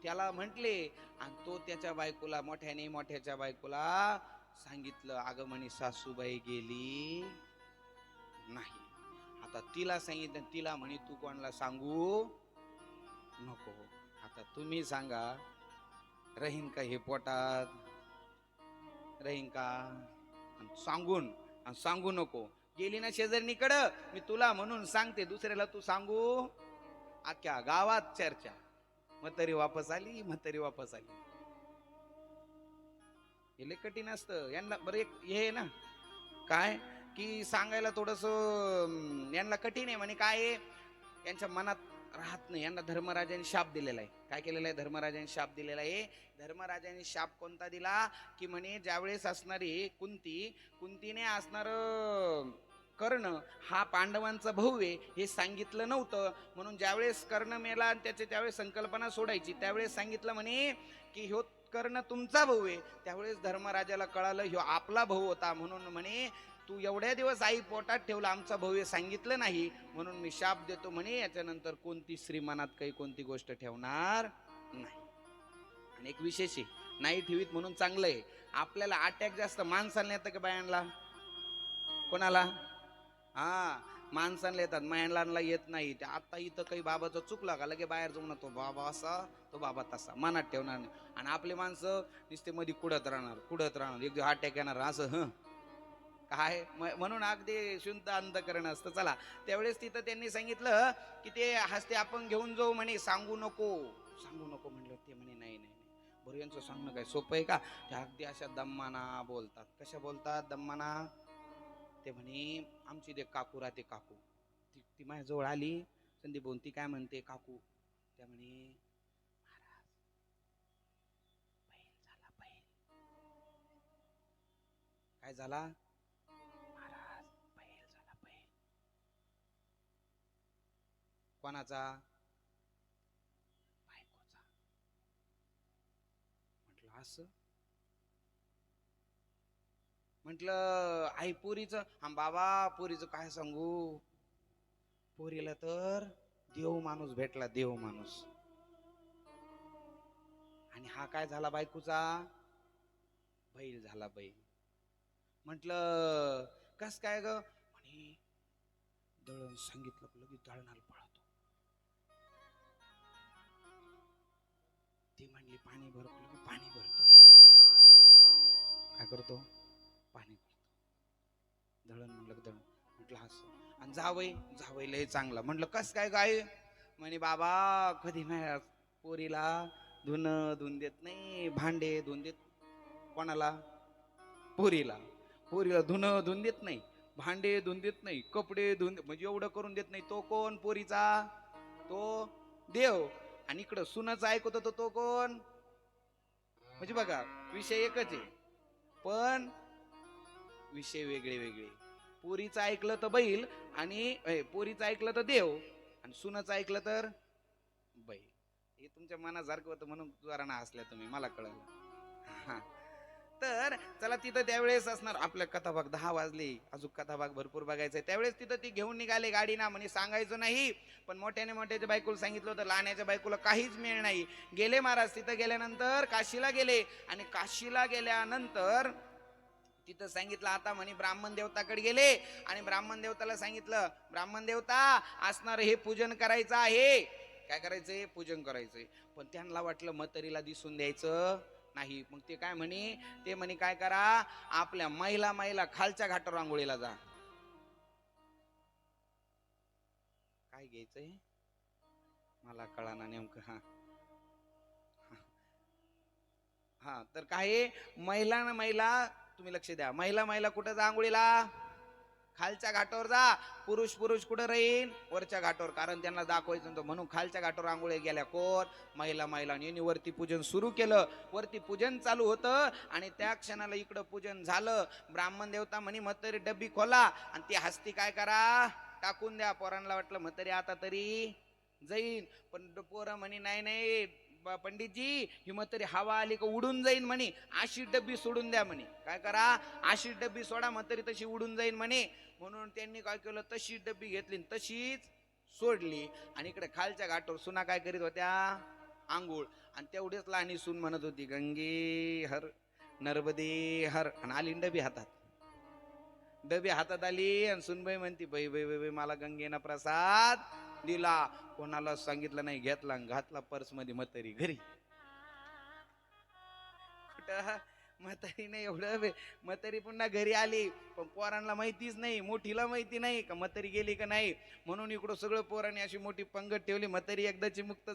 त्याला म्हटले. आणि तो त्याच्या बायकोला मोठ्याच्या बायकोला सांगितलं. अगं म्हणे सासूबाई गेली नाही. आता तिला सांगितलं. तिला म्हणे तू कोणाला सांगू नको. आता तुम्ही सांगा राहीन का हे पोटात? राहीन का? सांगू नको. गेली ना शेजारणीकडं, मी तुला म्हणून सांगते, दुसऱ्याला तू सांगू. अख्ख्या गावात चर्चा. म्हातारी वापस आली, म्हातारी वापस आली. हे लय कठीण असतं यांना. बरं एक हे ना काय की सांगायला थोडस यांना कठीण आहे म्हणे. काय यांच्या मनात राहत नाही. यांना धर्मराजाने शाप दिलेला आहे. काय केलेला आहे? धर्मराजाने शाप दिलेला आहे. धर्मराजाने शाप कोणता दिला की म्हणे ज्यावेळेस असणारी कुंतीने असणार कर्ण हा पांडवांचा भाऊ आहे हे सांगितलं नव्हतं. म्हणून ज्यावेळेस कर्ण मेला आणि त्याची त्यावेळेस संकल्पना सोडायची, त्यावेळेस सांगितलं म्हणे की ह्यो कर्ण तुमचा भाऊ आहे. त्यावेळेस धर्मराजाला कळालं ह्यो आपला भाऊ होता. म्हणून म्हणे तू एवढ्या दिवस आई पोटात ठेवला, आमचा भाऊ हे सांगितलं नाही, म्हणून मी शाप देतो म्हणे, याच्यानंतर कोणती स्त्री मनात काही कोणती गोष्ट ठेवणार नाही. आणि एक विशेष आहे, नाही ठेवीत म्हणून चांगलं आहे. आपल्याला अटॅक जास्त माणसाला येतं का बायांना? कोणाला? हा, माणसांना येतात, महिलांना येत नाही. ते आता इथं काही बाबाचं चुकला का लगे बाहेर जाऊन तो बाबा असा तो बाबा तसा मनात ठेवणार नाही. आणि आपले माणसं नुसते मध्ये कुडत राहणार एक दिवस अटॅक येणार असं काय. म्हणून अगदी शुद्ध अंतकरण असतं. चला, त्यावेळेस तिथं त्यांनी सांगितलं की ते हस्ते आपण घेऊन जाऊ म्हणे, सांगू नको म्हणलं. ते म्हणे नाही नाही बरं, यांचं सांगणं काय सोपं आहे का? ते अगदी अशा दम्माना बोलतात. कशा बोलतात? दम्माना. ते म्हणे आमची ते काकू राहते, काकू ती माझ्याजवळ आली, संदीप भाऊ, ती काय म्हणते काकू, त्या म्हणे महाराज बैल झाला, बैल. काय झाला? महाराज बैल झाला, बैल. कोणाचा? बायकोचा. म्हटलं असं? म्हटलं आई पोरीचं? हा बाबा, पोरीचं काय सांगू, पोरीला तर देव माणूस भेटला, देव माणूस. आणि हा काय झाला बायकोचा? बैल झाला, बैल. म्हटलं कस काय ग? म्हणे दळण सांगितलं लगेच दळणाला पळतो. ती म्हणली पाणी भरतो, पाणी भरतो. काय करतो? पाणी भरतो. दळण म्हणलं दळण. म्हटलं असं. आणि जावई लय चांगला. म्हटलं कस काय गाय? म्हणे बाबा कधी नाही पोरीला धुणं देत नाही, भांडे धुवून देत. कोणाला? पोरीला धुणं देत नाही, भांडे धुवून देत नाही, कपडे धुवून, म्हणजे एवढं करून देत नाही. तो कोण? पोरीचा तो देव. आणि इकडं सुनाचं ऐकत होतो तो कोण? म्हणजे बघा, विषय एकच आहे पण विषय वेगळे वेगळे. पोरीचं ऐकलं तर बैल, आणि पोरीचं ऐकलं तर देव, आणि सुनाचं ऐकलं तर बैल. हे तुमच्या मनासारखं होतं म्हणून जरा ना हसल्या तुम्ही, मला कळलं. हा, तर चला, तिथं त्यावेळेस असणार आपल्या कथाभाग 10 वाजले, अजून कथाभाग भरपूर बघायचंय. त्यावेळेस तिथं ती घेऊन निघाले गाडी ना, म्हणे सांगायचं नाही, पण मोठ्याच्या बायकोला सांगितलं होतं, लहान्याच्या बायकोला काहीच मिळ नाही. गेले महाराज. तिथं गेल्यानंतर काशीला गेले, आणि काशीला गेल्यानंतर तिथं सांगितलं आता म्हणे ब्राह्मण देवताकडे गेले, आणि ब्राह्मण देवताला सांगितलं, ब्राह्मण देवता असणार हे पूजन करायचं आहे. काय करायचंय? पूजन करायचंय. पण त्यांना वाटलं म्हातारीला दिसून द्यायचं नाही. मग ते काय म्हणे? ते म्हणे काय करा, आपल्या महिला खालच्या घाटावर आंघोळीला जा. काय घ्यायचंय मला कळाना नेमकं. हा तर काय, महिला तुम्ही लक्ष द्या, महिला कुठं जा आंघोळीला? खालच्या घाटावर जा. पुरुष कुठं राहील? वरच्या घाटावर, कारण त्यांना दाखवायचं नव्हतं म्हणून खालच्या घाटावर आंघोळी गेल्या. कोण? महिला. यांनी वरती पूजन सुरू केलं. वरती पूजन चालू होतं, आणि त्या क्षणाला इकडं पूजन झालं. ब्राह्मण देवता म्हणे म्हातारी डब्बी खोला, आणि ती हस्ती काय करा, टाकून द्या. पोरांना वाटलं म्हातारी आता तरी जाईन, पण पोरं म्हणे नाही पंडितजी, ही म्हातारी हवा आली का उडून जाईन म्हणे, अशी डब्बी सोडून द्या म्हणे. काय करा? अशी डब्बी सोडा, म्हातारी तशी उडून जाईन म्हणे. म्हणून त्यांनी काय केलं, तशी डब्बी घेतली तशीच सोडली. आणि इकडे खालच्या घाटावर सुना काय करीत होत्या? आंघोळ. आणि तेवढेच लहानी सून म्हणत होती गंगे हर नर्मदे हर, आणि आली डबी हातात. डबी हातात आली, आणि सुनबाई म्हणती बाई मला गंगेना प्रसाद दिला. कोणाला सांगितलं नाही, घेतला घातला पर्स मध्ये. म्हातारी घरी. कुठं? म्हातारी नाही एवढं. म्हातारी पुन्हा घरी आली, पण पोरांना माहितीच नाही, मोठीला माहिती नाही का म्हातारी गेली का नाही. म्हणून इकडं सगळं पोरांनी अशी मोठी पंगत ठेवली. म्हातारी एकदाची मुक्त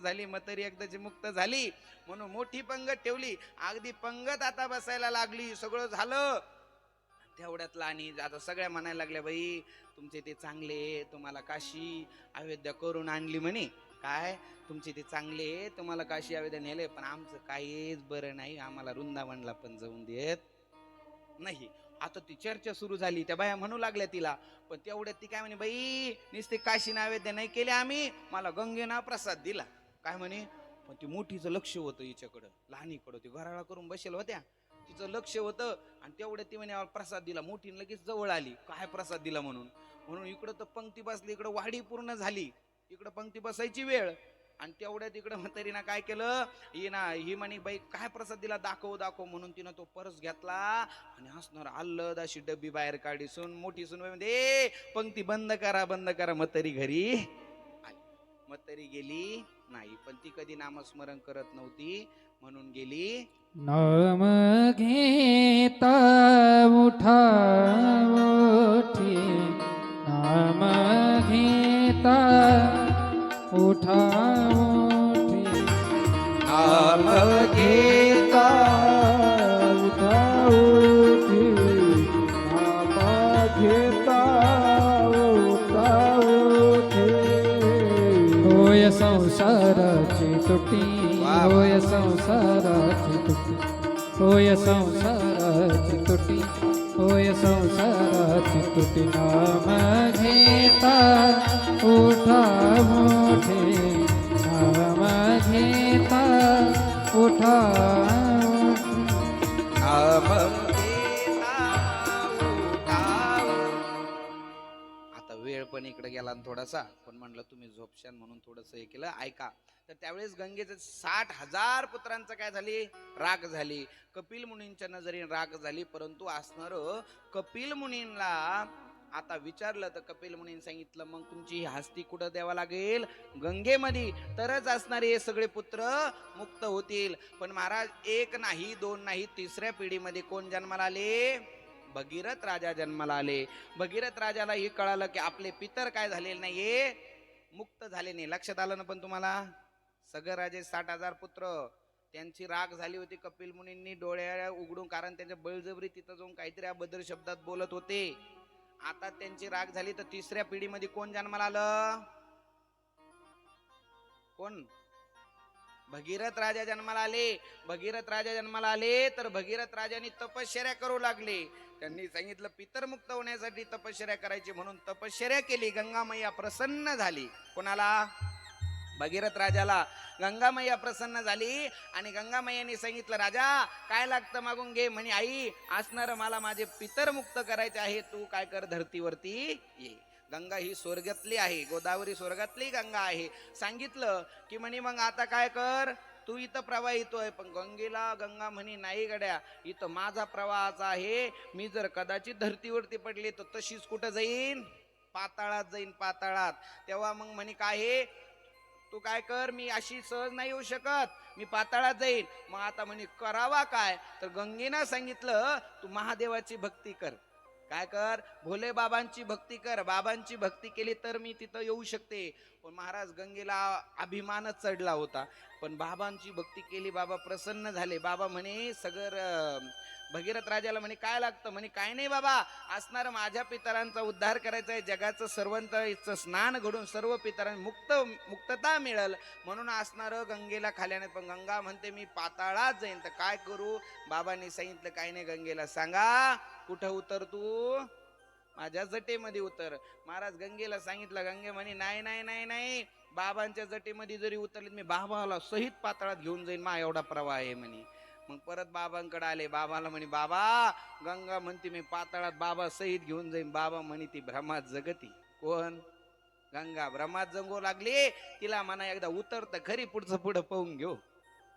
झाली, म्हणून मोठी पंगत ठेवली. अगदी पंगत आता बसायला लागली, सगळं झालं. तेवढ्यातला आणि आता सगळ्या म्हणायला लागल्या, बाई तुमचे ते चांगले, तुम्हाला काशी अयोध्या करून आणली म्हणे. काय तुमचे ते चांगले, तुम्हाला काशी अयोध्या नेले, पण आमचं काहीच बरं नाही, आम्हाला वृंदावनला पण जाऊन देत नाही. आता ती चर्चा सुरू झाली. त्या बाया म्हणू लागल्या तिला, पण तेवढ्यात ती काय म्हणे, बाई नुसते काशी नैवेद्य नाही केले आम्ही, मला गंगेना प्रसाद दिला. काय म्हणे, पण ती मोठीचं लक्ष होतं हिच्याकडं, लहानीकडं, ती घराळा करून बसेल होत्या, तिचं लक्ष होतं. आणि तेवढ्यात ती म्हणे प्रसाद दिला. मोठी लगेच जवळ आली, काय प्रसाद दिला म्हणून. म्हणून इकडं तर पंक्ती बसली, इकडं वाडी पूर्ण झाली, इकडं पंक्ती बसायची वेळ. आणि तेवढ्यात इकडं म्हातारीनं काय केलं, ही म्हणे, बाई काय प्रसाद दिला, दाखव दाखव म्हणून तिनं तो पर्स घेतला आणि हसणार आल्लद अशी डब्बी बाहेर काढली. सून, मोठी सून म्हणजे, पंक्ती बंद करा बंद करा. म्हातारी घरी आली. म्हातारी गेली नाही, पण ती कधी नामस्मरण करत नव्हती म्हणून गेली. नाम घेता उठा उठी, नाम घेता उठा उठी, नाम घेता उठा उठी, नाम घेता उठा उठी. होय संसाराची तुटी, होय संसाराची तुटी, होय संसाराची तुटी, होय संसाराची तुटी. नाम घेता उठा मोठे, नाम घेता उठा नाम घेता उठाव. आता वेळ पण इकडे गेला आणि थोडासा, पण म्हणलं तुम्ही झोपशान म्हणून थोडस हे केलं. ऐका, तर त्यावेळेस गंगेचे 60,000 पुत्रांचं काय झाली, राग झाली. कपिल मुनींच्या नजरेने राग झाली. परंतु असणार कपिल मुनींना आता विचारलं तर कपिल मुनींनी सांगितलं, मग तुमची ही हस्ती कुठं द्यावा लागेल, गंगेमध्ये, तरच असणारे हे सगळे पुत्र मुक्त होतील. पण महाराज, एक नाही दोन नाही, तिसऱ्या पिढीमध्ये कोण जन्माला आले, भगीरथ राजा जन्माला आले. भगीरथ राजाला हे कळालं की आपले पितर काय झालेले नाहीये, मुक्त झाले नाही. लक्षात आलं ना पण तुम्हाला, सगळे राजे 60,000 पुत्र, त्यांची राग झाली होती. कपिल मुनींनी डोळ्या उघडून, कारण त्यांच्या बळजबरी तिथं जाऊन काहीतरी अभद्र शब्दात बोलत होते. आता त्यांची राग झाली, तर तिसऱ्या पिढीमध्ये कोण जन्माला आलं, कोण, भगीरथ राजा जन्माला आले. भगीरथ राजा जन्माला आले तर भगीरथ राजांनी तपश्चर्या करू लागले. त्यांनी सांगितलं पितर मुक्त होण्यासाठी तपश्चर्या करायची, म्हणून तपश्चर्या केली. गंगा मैया प्रसन्न झाली. कोणाला, भगीरथ राजाला. गंगा मैया प्रसन्न झाली आणि गंगा मैयाने सांगितलं, राजा काय लागतं मागून घे. म्हणे, आई असणार मला माझे पितर मुक्त करायचे आहे, तू काय कर, धरतीवरती ये. गंगा ही स्वर्गातली आहे, गोदावरी स्वर्गातली गंगा आहे. सांगितलं की म्हणे, मग आता काय कर, तू इथं प्रवाहितोय, पण गंगेला गंगा म्हणे, नाही गड्या, इथं माझा प्रवाहाचा आहे. मी जर कदाचित धरतीवरती पडले तर तशीच कुठं जाईन, पाताळात जाईन, पाताळात. तेव्हा मग म्हणे, काय हे तू काय कर, मी अशी सहज नाही येऊ शकत, मी पाताळात जाईन. मग आता म्हणे करावा काय, तर गंगेनं सांगितलं, तू महादेवाची भक्ती कर. काय कर, भोले बाबांची भक्ती कर. बाबांची भक्ती केली तर मी तिथं येऊ शकते. पण महाराज, गंगेला अभिमानच चढला होता. पण बाबांची भक्ती केली, बाबा प्रसन्न झाले. बाबा म्हणे, सगळं भगीरथ राजाला म्हणे, काय लागतं, म्हणे काय नाही बाबा, असणार माझ्या पितरांचा उद्धार करायचा आहे, जगाचं सर्वांचं स्नान घडून सर्व पितरांना मुक्तता मिळेल म्हणून असणार गंगेला खाल्याने. पण गंगा म्हणते, मी पाताळात जाईन, तर काय करू. बाबांनी सांगितलं, काय नाही, गंगेला सांगा कुठं उतर, तू माझ्या जटेमध्ये उतर. महाराज गंगेला सांगितलं. गंगे म्हणे, नाही नाही नाही नाही, बाबांच्या जटेमध्ये जरी उतरले मी बाबाला सहित पाताळात घेऊन जाईन, मा एवढा प्रवाह आहे म्हणे. मग परत बाबांकडे आले. बाबाला म्हणे, बाबा गंगा म्हणते मी पाताळात बाबा सहित घेऊन जाईन. बाबा म्हणे, ती भ्रमात जगती. कोण, गंगा भ्रमात जगू लागली. तिला म्हणा एकदा उतरत खरी, पुढचं पुढं पाहून घेऊ.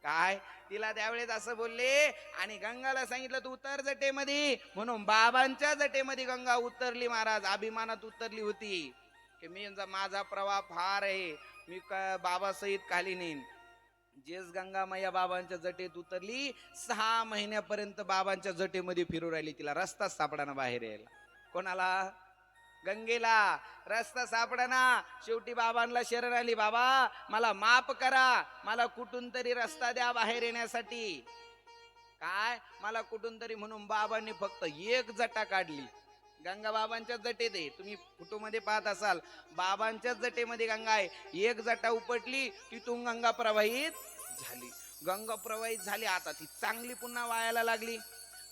काय, तिला त्यावेळेस असं बोलले. आणि गंगाला सांगितलं, तू उतर जटेमध्ये. म्हणून बाबांच्या जटेमध्ये गंगा उतरली. महाराज अभिमानात उतरली होती की मी माझा प्रवाह फार आहे, मी बाबा सहित खाली नेईन. जेच गंगा मैया बाबांच्या जटेत उतरली, 6 महिन्यापर्यंत बाबांच्या जटेमध्ये फिरू राहिली. तिला रस्ता सापडाना बाहेर यायला. कोणाला, गंगेला रस्ता सापडाना. शेवटी बाबांना शरण आली, बाबा मला माफ करा, मला कुठून तरी रस्ता द्या बाहेर येण्यासाठी. काय, मला कुठून तरी. म्हणून बाबांनी फक्त एक जटा काढली. गंगा बाबांच्या जटेत आहे, तुम्ही फोटो मध्ये पाहत असाल, बाबांच्याच जटेमध्ये गंगा आहे. एक जटा उपटली, तिथून गंगा प्रवाहित झाली. गंगा प्रवाहित झाली, आता ती चांगली पुन्हा वायाला लागली.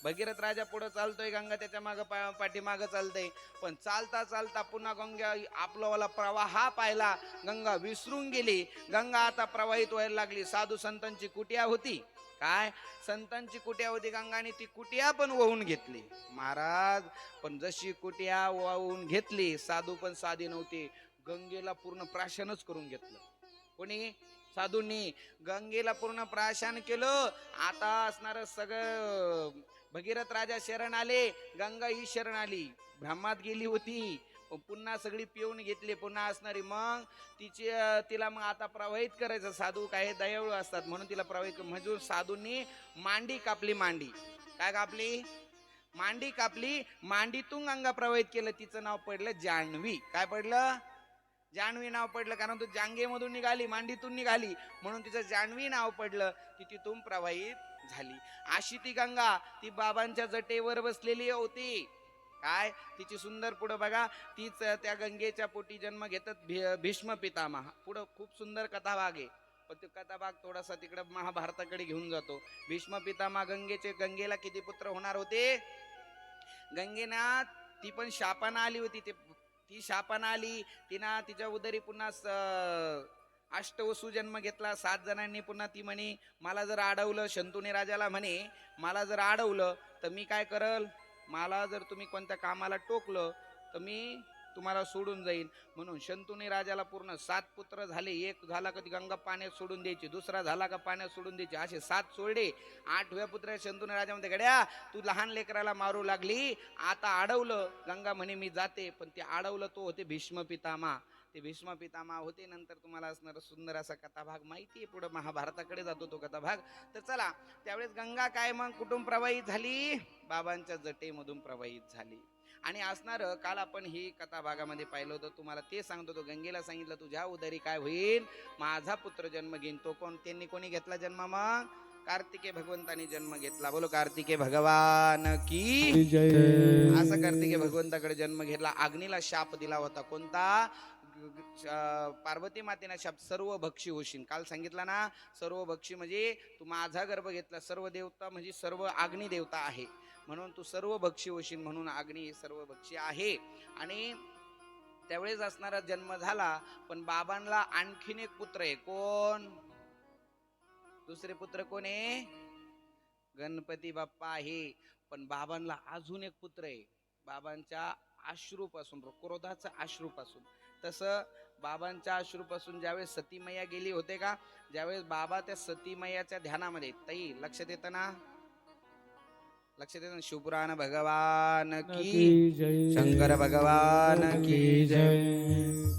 भगीरथ राजा पुढे चालतोय, गंगा त्याच्या माग पाठीमागं चालतंय. पण चालता चालता पुन्हा गंगा आपला प्रवाह पाहिला, गंगा विसरून गेली. गंगा आता प्रवाहित व्हायला लागली. साधू संतांची कुटिया होती, काय संतांची कुटिया होती, गंगाने ती कुटिया पण वाहून घेतली महाराज. पण जशी कुटिया वाहून घेतली, साधू पण साधी नव्हते, गंगेला पूर्ण प्राशनच करून घेतलं. कोणी? साधूंनी गंगेला पूर्ण प्राशन केलं. आता असणार सगळं भगीरथ राजा शरण आले, गंगा ही शरण आली. ब्रह्मात गेली होती, पुन्हा सगळी पिऊन घेतली पुन्हा असणारी. मग तिला मग आता प्रवाहित करायचं. साधू काय दयाळू असतात म्हणून तिला प्रवाहित. म्हणजे साधूंनी मांडी कापली. मांडी काय कापली? मांडी कापली. मांडीतून गंगा प्रवाहित केलं. तिचं नाव पडलं जान्हवी. काय पडलं? जान्हवी नाव पडलं, कारण तू जांगेमधून निघाली, मांडीतून निघाली, म्हणून तिचं जान्हवी नाव पडलं. ती तिथून प्रवाहित झाली. अशी ती गंगा ती बाबांच्या जटेवर बसलेली होती. काय तिची सुंदर पुढं बघा, तीच त्या गंगेच्या पोटी जन्म घेतात भीष्म पितामह. पुढं खूप सुंदर कथाभाग आहे, पण तो कथाभाग थोडासा तिकडे महाभारताकडे घेऊन जातो. भीष्म पितामह गंगेला किती पुत्र होणार होते? गंगेना ती पण शापानं आली होती. ती शापानं आली. तिनं तिच्या उदरी पुन्हा अष्टवसू जन्म घेतला. 7 जणांनी. पुन्हा ती म्हणे मला जर अडवलं, शंतुनी राजाला म्हणे मला जर अडवलं तर मी काय करल, मला जर तुम्ही कोणत्या कामाला टोकलं तर मी तुम्हाला सोडून जाईन. म्हणून शंतुनी राजाला पूर्ण 7 पुत्र झाले. एक झाला का ती गंगा पाण्यात सोडून द्यायची, दुसरा झाला का पाण्यात सोडून द्यायची, असे 7 सोडले. 8व्या पुत्र शंतुनी राजा म्हणते गड्या तू लहान लेकराला मारू लागली, आता अडवलं. गंगा म्हणे मी जाते. पण ते अडवलं तो होते भीष्म पितामह. ते भीष्म पितामह होते. नंतर तुम्हाला असणार सुंदर असा कथाभाग माहिती आहे, पुढे महाभारताकडे जातो तो कथाभाग. तर चला, त्यावेळेस गंगा काय मग कुठून प्रवाहित झाली? बाबांच्या जटेमधून प्रवाहित झाली. आणि असणार काल आपण ही कथा भागामध्ये पाहिलं होतं. तुम्हाला ते सांगतो, तो गंगेला सांगितलं तुझ्या उदरी काय होईल, माझा पुत्र जन्म घेईन. तो कोण? त्यांनी कोणी घेतला जन्म? मग कार्तिकेय भगवंतानी जन्म घेतला. बोलो कार्तिकेय भगवान की जय. असं कार्तिकेय भगवंताकडे जन्म घेतला. अग्नीला शाप दिला होता. कोणता? पार्वती मातेना शाप, सर्व भक्षी होशील. काल सांगितलं ना, सर्व भक्षी म्हणजे तू माझा गर्भ घेतला. सर्व देवता म्हणजे सर्व अग्नी देवता आहे, म्हणून तू सर्व भक्षी होशील. म्हणून अग्नी सर्व भक्षी आहे. आणि त्यावेळेस असणारा जन्म झाला. पण बाबांना आणखीन एक पुत्र आहे. कोण? दुसरे पुत्र कोण आहे? गणपती बाप्पा आहे. पण बाबांना अजून एक पुत्र आहे. बाबांच्या अश्रूपासून, क्रोधाच्या अश्रूपासून. तसं बाबांच्या अश्रूपासून ज्यावेळेस सतीमैया गेली होते का, ज्यावेळेस बाबा त्या सतीमैयाच्या ध्यानामध्ये, ताई लक्षात येतं ना? लक्षात येतं? शिवपुराण भगवान की जय. शंकर भगवान की जय.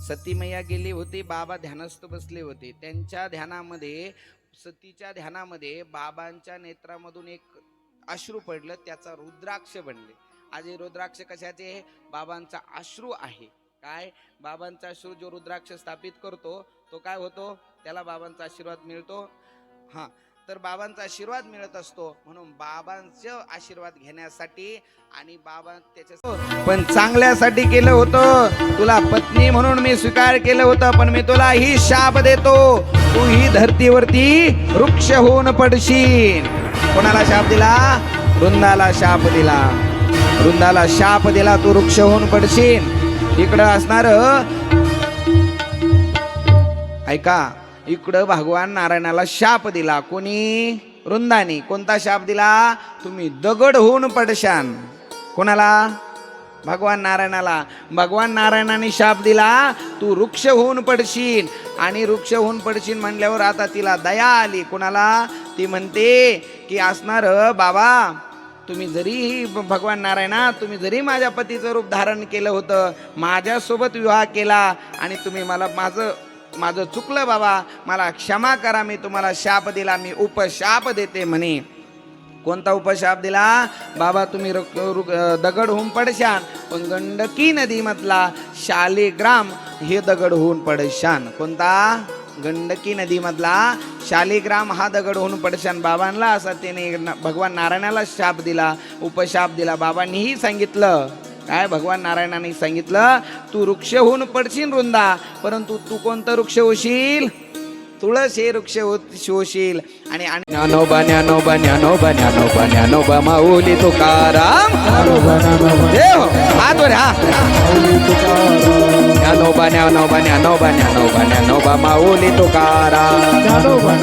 सतीमैया गेली होती, बाबा ध्यानस्थ बसले होते. त्यांच्या ध्यानामध्ये, सतीच्या ध्यानामध्ये बाबांच्या नेत्रामधून एक अश्रू पडलं, त्याचा रुद्राक्ष बनले. आज हे रुद्राक्ष कशाचे? बाबांचा अश्रू आहे. काय? बाबांचा अश्रू जो रुद्राक्ष स्थापित करतो तो काय होतो? त्याला बाबांचा आशीर्वाद मिळतो. हा, तर बाबांचा आशीर्वाद मिळत असतो. म्हणून बाबांचे आशीर्वाद घेण्यासाठी आणि बाबा त्याच्या पण चांगल्यासाठी केलं होतं. तुला पत्नी म्हणून मी स्वीकार केलं होतं, पण मी तुला ही शाप देतो, तू ही धरतीवरती वृक्ष होऊन पडशील. कोणाला शाप दिला? वृंदाला शाप दिला. वृंदाला शाप दिला, तू वृक्ष होऊन पडशील. इकडं असणार ऐका, इकडं भगवान नारायणाला शाप दिला. कोणी? वृंदानी. कोणता शाप दिला? तुम्ही दगड होऊन पडशान. कोणाला? भगवान नारायणाला. भगवान नारायणाने शाप दिला, तू वृक्ष होऊन पडशील. आणि वृक्ष होऊन पडशील म्हणल्यावर आता तिला दया आली. कोणाला? ती म्हणते की असणार बाबा, तुम्ही जरी भगवान नारायणा, तुम्ही जरी माझ्या पतीचं रूप धारण केलं होतं, माझ्यासोबत विवाह केला, आणि तुम्ही मला माझं चुकलं बाबा, मला क्षमा करा, मी तुम्हाला शाप दिला, मी उपशाप देते म्हणे. कोणता उपशाप दिला? बाबा तुम्ही दगड होऊन पडशान, पण गंडकी नदीमधला शालिग्राम हे दगड होऊन पडशान. कोणता? गंडकी नदीमधला शालिग्राम हा दगड होऊन पडशान. बाबांना असा त्याने भगवान नारायणाला शाप दिला, उपशाप दिला. बाबांनीही सांगितलं काय? भगवान नारायणाने सांगितलं, तू वृक्ष होऊन पडशील वृंदा, परंतु तू कोणतं वृक्ष होशील? तुळस हे वृक्ष शोषील आणि ज्ञानोबा ज्ञानोबा ज्ञानोबा ज्ञानोबा ज्ञानोबा माऊली तुकाराम देव हात वर हा ज्ञानोबा ज्ञानोबा ज्ञानोबा ज्ञानोबा ज्ञानोबा माऊली तुकाराम ज्ञानोबा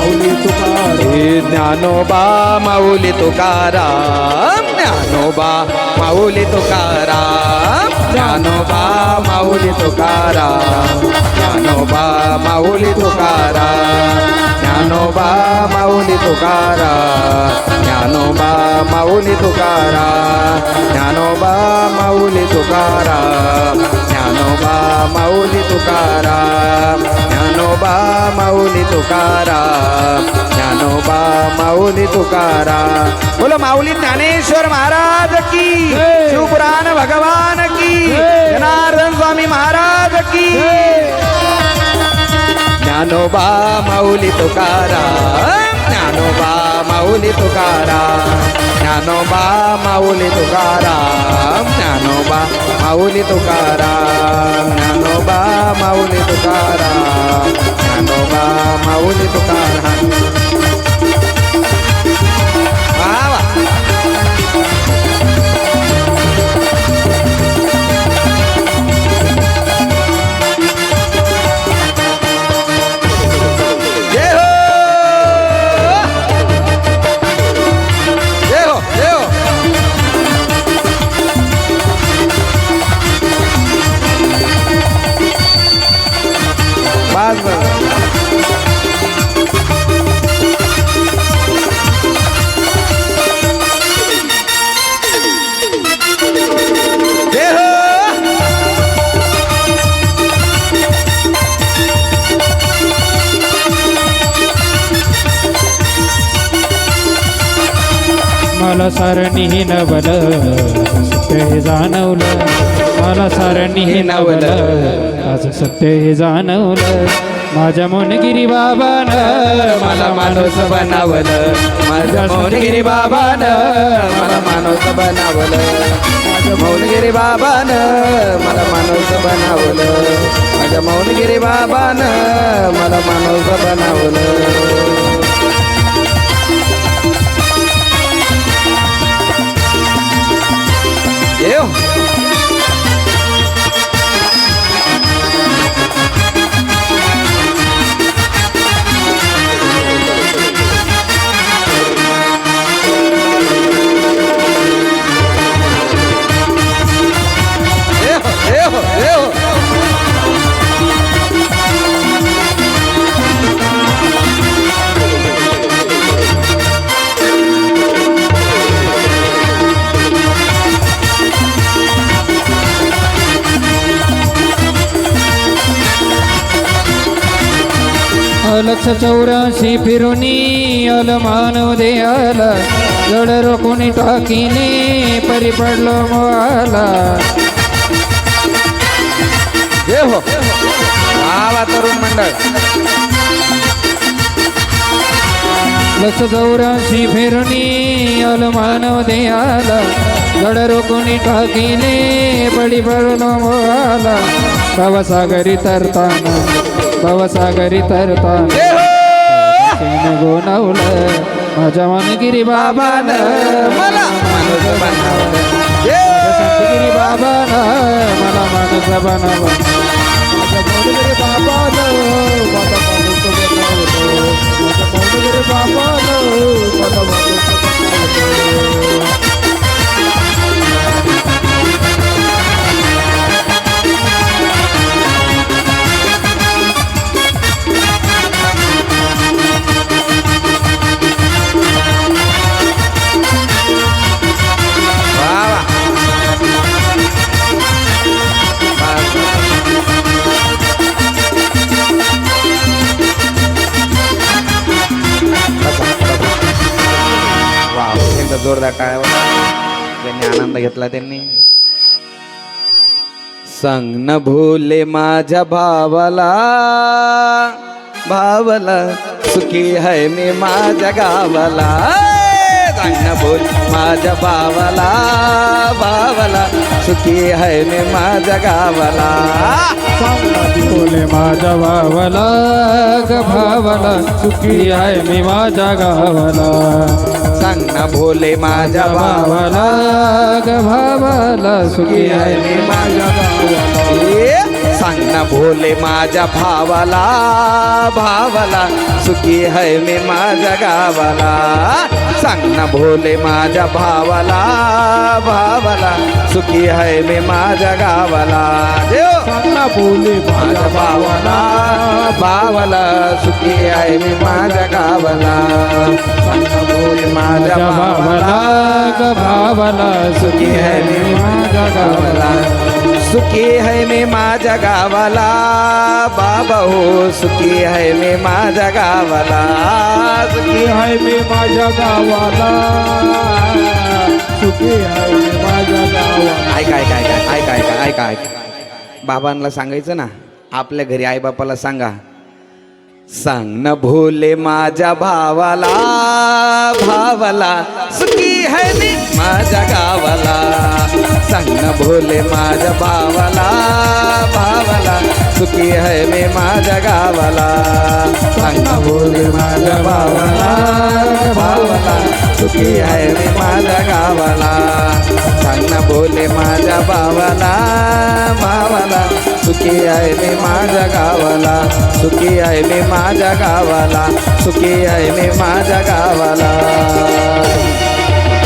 माऊली तुकाराम ज्ञानोबा माऊली तुकाराम ज्ञानोबा माऊली तुकाराम ज्ञानोबा माऊली तुकाराम ज्ञानोबा माऊली तुकाराम ज्ञानोबा माऊली तुकाराम ज्ञानोबा माऊली तुकाराम ज्ञानोबा माऊली तुकाराम ज्ञानोबा माऊली तुकाराम ज्ञानोबा माऊली तुकाराम बोलो माऊली ज्ञानेश्वर महाराज की शिवपुराण भगवान की जनार्दन स्वामी महाराज की ज्ञानोबा माऊली तुकाराम ज्ञानोबा माऊली तुकाराम ज्ञानोबा माऊली तुकाराम ज्ञानोबा माऊली तुकाराम ज्ञानोबा माऊली तुकाराम ज्ञानोबा माऊली तुकाराम वा वा. जय हो जय हो जय हो बस बस जय हो मला सारणी नवल सत्य हे जाणवलं मला सारणी हे नवल आज सत्य हे जाणवलं माझ्या मोनगिरी बाबानं मला माणूस बनवलं माझ्या मौनगिरी बाबानं मला माणूस बनवलं माझ्या मौनगिरी बाबानं मला माणूस बनवलं माझ्या मौनगिरी बाबानं मला माणूस बनवलं येऊ येऊ येऊ लक्ष 84 फिरुनी अल मानव देयाला जड रोखून टाकीने परी पडलो मोहाला ये हो आवा तरुण मंडळ लक्ष 84 फिरुनी अल मानव देयाला जड रोखून टाकीने पडी पडलो मोहाला भवसागरी तरताना भवसागरी तरताना ये हो गोनावलं माझ्या मनगिरी बाबानं मला माणूस बनवलं ये गिरी बाबानं मला माणूस बनवलं माझ्या मनगिरी बाबानं मला माणूस बनवलं माझ्या मनगिरी बाबानं मला माणूस बनवलं वा वा एकदा जोरदार टाळ्या ज्यांनी आनंद घेतला त्यांनी संग न भूले माझ्या भावाला भावाला सुखी है मी माझ्या गावाला संग न भूल माझ्या भावाला भावाला सुखी है मी माझ्या गावाला बोले माझ्या भावाला ग भावाला सुखी आहे मी माझ्या गावाला सांग ना भोले माझ्या भावाला भावाला ग भावाला सुखी आहे मी माझ्या गावाला सांग ना भोले माझ्या भावाला भावाला सुखी है मी माझ्या गावाला सांग ना भोले माझ्या भावाला भावाला सुखी है मी माझ्या गावाला देव सांगना बोले माझ्या भावाला भावाला सुखी आहे मी माझ्या गावाला सांग ना भोले माझ्या भावाला ग भावाला सुखी है मी माझ्या गावाला सुखी है मी माझ्या गावाला बाबा हो सुखी है मी माझ्या गावाला सुखी हाय मी माझ्या गावाला सुखी हाय मी माझ्या गावाला ऐका ऐका ऐका ऐका ऐका ऐका ऐका बाबांना सांगायचं ना आपल्या घरी आई बापाला सांगा सांग न भोले माझ्या भावाला भावाला सुखी है मी माझ्या गावाला सांग न भोले माझ्या भावाला भावाला सुखी है मी माझ्या गावाला सांग न भोले माझ्या भावाला भावाला सुखी है मी माझ्या गावाला सांग न भोले माझ्या भावाला भावाला सुखी आहे मी माझ्या गावाला सुखी आहे मी माझ्या गावाला सुखी आहे मी माझ्या गावाला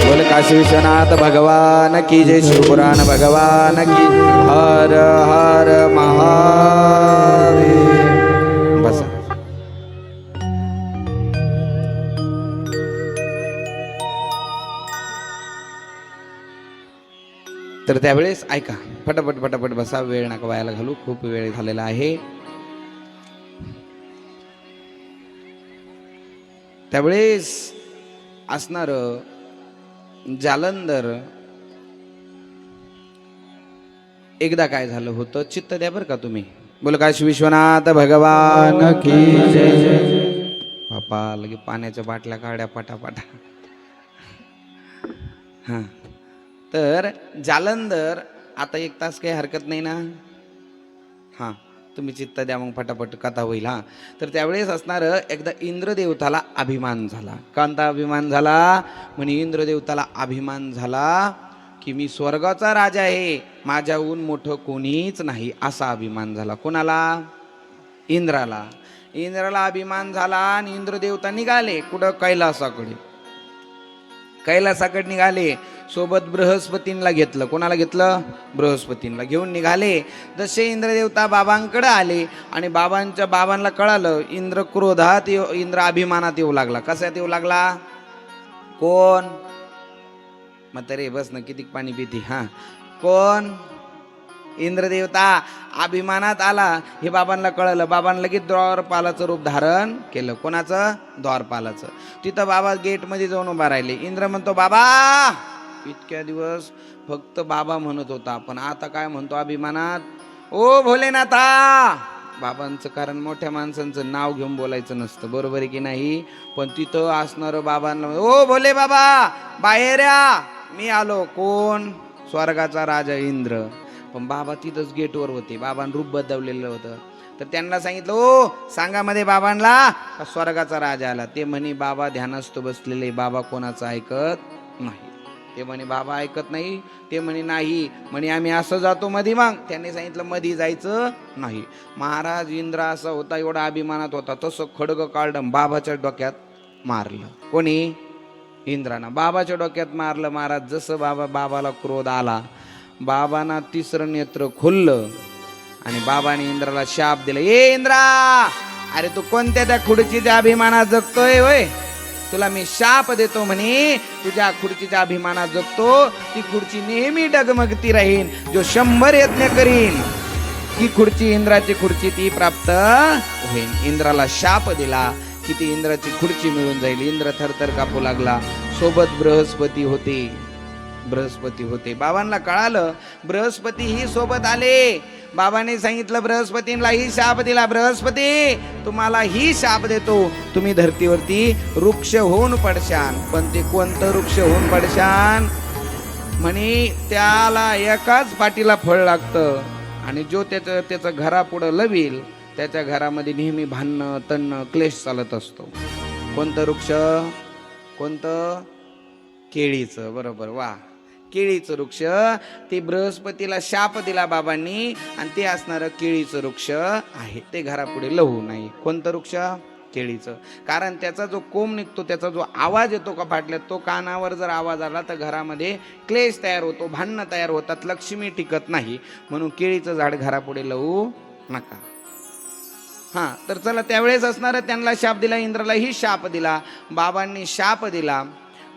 बोल काशी विश्वनाथ भगवान की जय शिवपुराण भगवान की हर हर महादेव बसा तर त्यावेळेस ऐका फटाफट फटाफट बसा वेळ नका वायाला घालू खूप वेळ झालेला आहे त्यावेळेस असणार जालंधर एकदा काय झालं होतं चित्त द्या बरं का तुम्ही बोल काशी विश्वनाथ भगवान की जय बापा लगे पाण्याच्या बाटल्या काढ्या पटापटा हां तर जालंधर आता 1 तास काही हरकत नाही ना हां तुम्ही चित्त द्या मग फटाफट कथा होईल हां तर त्यावेळेस असणार एकदा इंद्रदेवताला अभिमान झाला कोणता अभिमान झाला म्हणे इंद्रदेवताला अभिमान झाला की मी स्वर्गाचा राजा आहे माझ्याहून मोठं कोणीच नाही असा अभिमान झाला कोणाला इंद्राला इंद्राला अभिमान झाला आणि इंद्रदेवता निघाले कुठं कैलासाकडे निघाले सोबत बृहस्पतींना घेतलं कोणाला घेतलं बृहस्पतींना घेऊन निघाले जसे इंद्रदेवता बाबांकडे आले आणि बाबांना कळालं इंद्र क्रोधात इंद्र अभिमानात येऊ लागला कशात येऊ लागला कोण म्हातारे बस ना किती पाणी पिती हां कोण इंद्रदेवता अभिमानात आला हे बाबांना कळलं बाबांना लगेच द्वारपालाचं रूप धारण केलं कोणाचं द्वारपालाचं तिथं बाबा गेटमध्ये जाऊन उभा राहिले इंद्र म्हणतो बाबा इतक्या दिवस फक्त बाबा म्हणत होता पण आता काय म्हणतो अभिमानात ओ भोलेनाथा बाबांचं कारण मोठ्या माणसांचं नाव घेऊन बोलायचं नसतं बरोबर आहे की नाही पण तिथं असणारं बाबांना ओ भोले बाबा बाहेर या मी आलो कोण स्वर्गाचा राजा इंद्र पण बाबा तिथंच गेटवर होते बाबांनी रूप बदललेलं होतं तर त्यांना सांगितलं ओ सांगा मध्ये बाबांना स्वर्गाचा राजा आला ते म्हणे बाबा ध्यानस्थ बसलेले बाबा कोणाचं ऐकत नाही ते म्हणे बाबा ऐकत नाही ते म्हणे नाही म्हणे आम्ही असं जातो मध्ये मग त्यांनी सांगितलं मध्ये जायचं नाही महाराज इंद्र असा होता एवढा अभिमानात होता तसं खडग काढलं बाबाच्या डोक्यात मारलं कोणी इंद्रानं बाबाच्या डोक्यात मारलं महाराज जसं बाबाला क्रोध आला बाबांना तिसरं नेत्र खुललं आणि बाबाने इंद्राला शाप दिला ए इंद्रा अरे तू कोणत्या त्या खुर्चीच्या अभिमानात जगतोय होय तुला मी शाप देतो म्हणे तुझ्या खुर्चीच्या अभिमानात जगतो ती खुर्ची नेहमी डगमगती राहील जो 100 यज्ञ करीन ती खुर्ची इंद्राची खुर्ची ती प्राप्त होईल इंद्राला शाप दिला की ती इंद्राची खुर्ची मिळून जाईल इंद्र थरथर कापू लागला सोबत बृहस्पती होते बाबांना कळालं बृहस्पती ही सोबत आले बाबांनी सांगितलं बृहस्पतींना ही शाप दिला बृहस्पती तुम्हाला ही शाप देतो तुम्ही धरतीवरती वृक्ष होऊन पडशान पण ते कोणतं वृक्ष होऊन पडशान म्हणे त्याला एकाच पाटीला फळ लागतं आणि जो त्याचं घरापुढं लवील त्याच्या घरामध्ये नेहमी भांडणं तणणं क्लेश चालत असतो. कोणतं वृक्ष? कोणतं? केळीचं. बरोबर, वा. केळीचं वृक्ष. ते बृहस्पतीला शाप दिला बाबांनी आणि ते असणारं केळीचं वृक्ष आहे. ते घरापुढे लवू नाही. कोणतं वृक्ष? केळीचं. कारण त्याचा जो कोंब निघतो, त्याचा जो आवाज येतो कपाटल्यात, तो कानावर जर आवाज आला तर घरामध्ये क्लेश तयार होतो, भांडणं तयार होतात, लक्ष्मी टिकत नाही. म्हणून केळीचं झाड घरापुढे लावू नका. हां, तर चला, त्यावेळेस असणार त्यांना शाप दिला, इंद्रालाही शाप दिला, बाबांनी शाप दिला.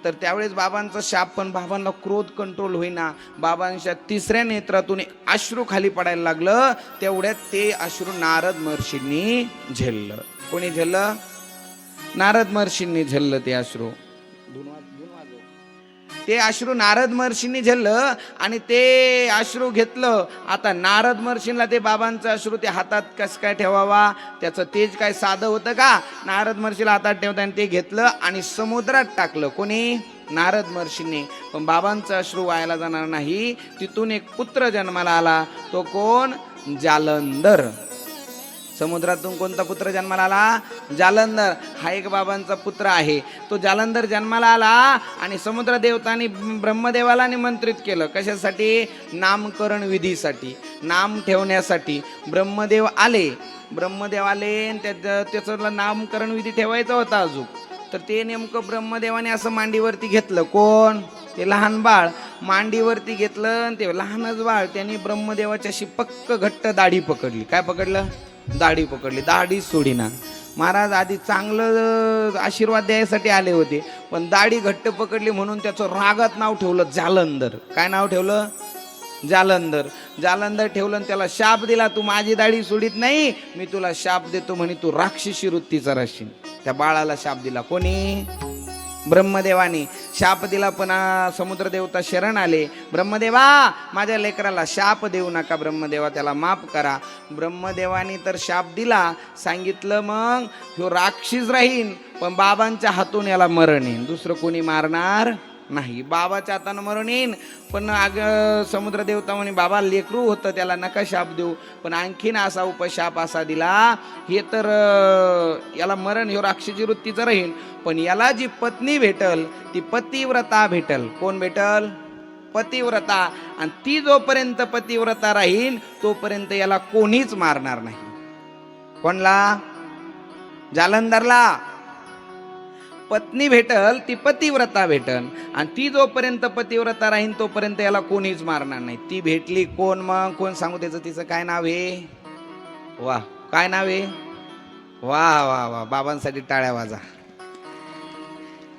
तर त्यावेळेस बाबांचा शाप, पण बाबांना क्रोध कंट्रोल होईना. बाबांच्या तिसऱ्या नेत्रातून अश्रू खाली पडायला लागलं. तेवढ्यात ते अश्रू नारद महर्षींनी झेललं. कोणी झेललं? नारद महर्षींनी झेललं ते अश्रू. ते अश्रू नारद महर्षींनी झेललं आणि ते अश्रू घेतलं. आता नारद महर्षींना ते बाबांचं अश्रू ते हातात कसं काय ठेवावा, त्याचं तेज काय साधं होतं का? नारद महर्षीला हातात ठेवताना ते घेतलं आणि समुद्रात टाकलं. कोणी? नारद महर्षींनी. पण बाबांचं अश्रू वायाला जाणार नाही. तिथून एक पुत्र जन्माला आला. तो कोण? जालंधर. समुद्रातून कोणता पुत्र जन्माला आला? जालंधर. हा एक बाबांचा पुत्र आहे. तो जालंधर जन्माला आला आणि समुद्र देवतांनी ब्रह्मदेवाला निमंत्रित केलं. कशासाठी? नामकरण विधीसाठी, नाम ठेवण्यासाठी. ब्रह्मदेव आले आणि त्याचं नामकरण विधी ठेवायचा होता अजून. तर ते नेमकं ब्रह्मदेवाने असं मांडीवरती घेतलं. कोण? ते लहान बाळ मांडीवरती घेतलं आणि ते लहानच बाळ त्यांनी ब्रह्मदेवाची अशी पक्क घट्ट दाढी पकडली. काय पकडलं? दाढी पकडली. दाढी सोडीना. महाराज आधी चांगलं आशीर्वाद द्यायसाठी आले होते, पण दाढी घट्ट पकडली म्हणून त्याचं रागात नाव ठेवलं जालंधर. काय नाव ठेवलं? जालंधर. जालंधर ठेवलं आणि त्याला शाप दिला, तू माझी दाढी सोडित नाही, मी तुला शाप देतो म्हणे, तू राक्षसी वृत्तीचा राशील. त्या बाळाला शाप दिला. कोणी? ब्रह्मदेवाने शाप दिला. पण समुद्र देवता शरण आले. ब्रह्मदेवा, माझ्या लेकराला शाप देऊ नका, ब्रह्मदेवा त्याला माफ करा. ब्रह्मदेवाने तर शाप दिला. सांगितलं मग ह्यो राक्षस राहीन, पण बाबांच्या हातून याला मरण येईन, दुसरं कोणी मारणार नाही. बाबाच्या हातानं मरण येईन. पण समुद्र देवता म्हणे, बाबा लेकरू होतं, त्याला नका शाप देऊ. पण आणखीन असा उपशाप असा दिला, हे तर याला मरण, ह्यो राक्षसी वृत्तीचं राहील, पण याला जी पत्नी भेटल ती पतिव्रता भेटल. कोण भेटल? पतिव्रता. आणि ती जोपर्यंत पतिव्रता राहील तोपर्यंत याला कोणीच मारणार नाही. कोणला? जालंधरला. पत्नी भेटल ती पतिव्रता भेटल, आणि ती जोपर्यंत पतिव्रता राहील तोपर्यंत याला कोणीच मारणार नाही. ती भेटली कोण? मग कोण सांगू त्याचं? तिचं काय नाव आहे? वा, काय नाव आहे? वा वा वा, बाबांसाठी टाळ्या वाजा.